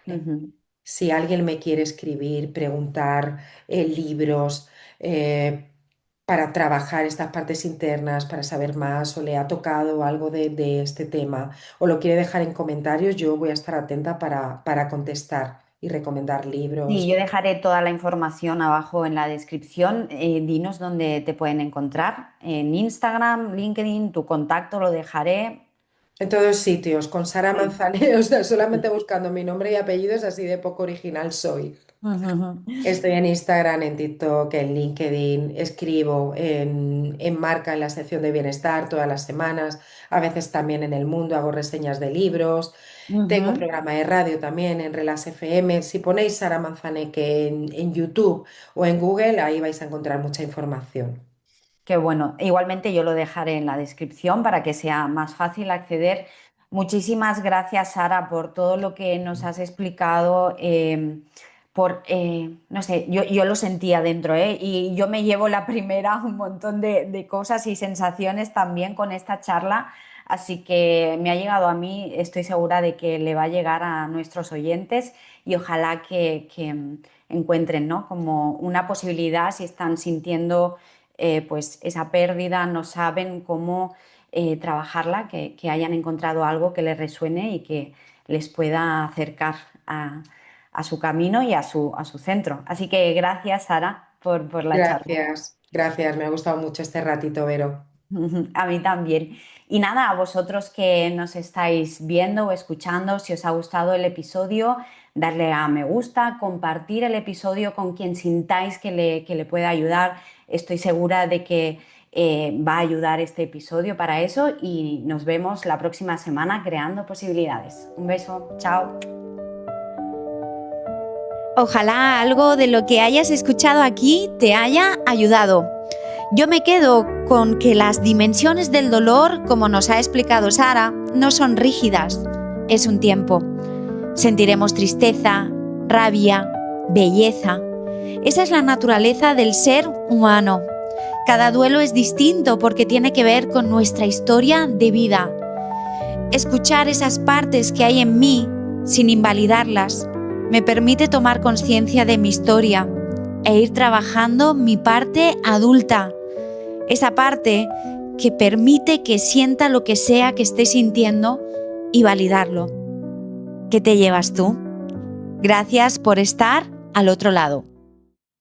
¿Vale? Ujú. Si alguien me quiere escribir, preguntar libros para trabajar estas partes internas, para saber más, o le ha tocado algo de este tema, o lo quiere dejar en comentarios, yo voy a estar atenta para contestar y recomendar Sí, libros. yo dejaré toda la información abajo en la descripción. Dinos dónde te pueden encontrar. En Instagram, LinkedIn, tu contacto lo dejaré. En todos sitios, con Sara Sí. Manzanero, o sea, solamente buscando mi nombre y apellidos, así de poco original soy. Ujú. Estoy en Instagram, en TikTok, en LinkedIn, escribo en Marca, en la sección de bienestar todas las semanas, a veces también en El Mundo hago reseñas de libros, tengo Ujú. programa de radio también en Relax FM. Si ponéis Sara Manzaneque en YouTube o en Google, ahí vais a encontrar mucha información. Qué bueno. Igualmente yo lo dejaré en la descripción para que sea más fácil acceder. Muchísimas gracias, Sara, por todo lo que nos has explicado. No sé, yo lo sentía dentro, ¿eh? Y yo me llevo la primera un montón de cosas y sensaciones también con esta charla. Así que me ha llegado a mí, estoy segura de que le va a llegar a nuestros oyentes y ojalá que encuentren, ¿no? Como una posibilidad si están sintiendo pues esa pérdida, no saben cómo trabajarla, que hayan encontrado algo que les resuene y que les pueda acercar a su camino y a su centro. Así que gracias, Sara, por la charla. Gracias, gracias, me ha gustado mucho este ratito, Vero. A mí también. Y nada, a vosotros que nos estáis viendo o escuchando, si os ha gustado el episodio, darle a me gusta, compartir el episodio con quien sintáis que le pueda ayudar. Estoy segura de que va a ayudar este episodio para eso y nos vemos la próxima semana creando posibilidades. Un beso, chao. Ojalá algo de lo que hayas escuchado aquí te haya ayudado. Yo me quedo con que las dimensiones del dolor, como nos ha explicado Sara, no son rígidas, es un tiempo. Sentiremos tristeza, rabia, belleza. Esa es la naturaleza del ser humano. Cada duelo es distinto porque tiene que ver con nuestra historia de vida. Escuchar esas partes que hay en mí, sin invalidarlas, me permite tomar conciencia de mi historia e ir trabajando mi parte adulta, esa parte que permite que sienta lo que sea que esté sintiendo y validarlo. ¿Qué te llevas tú? Gracias por estar al otro lado.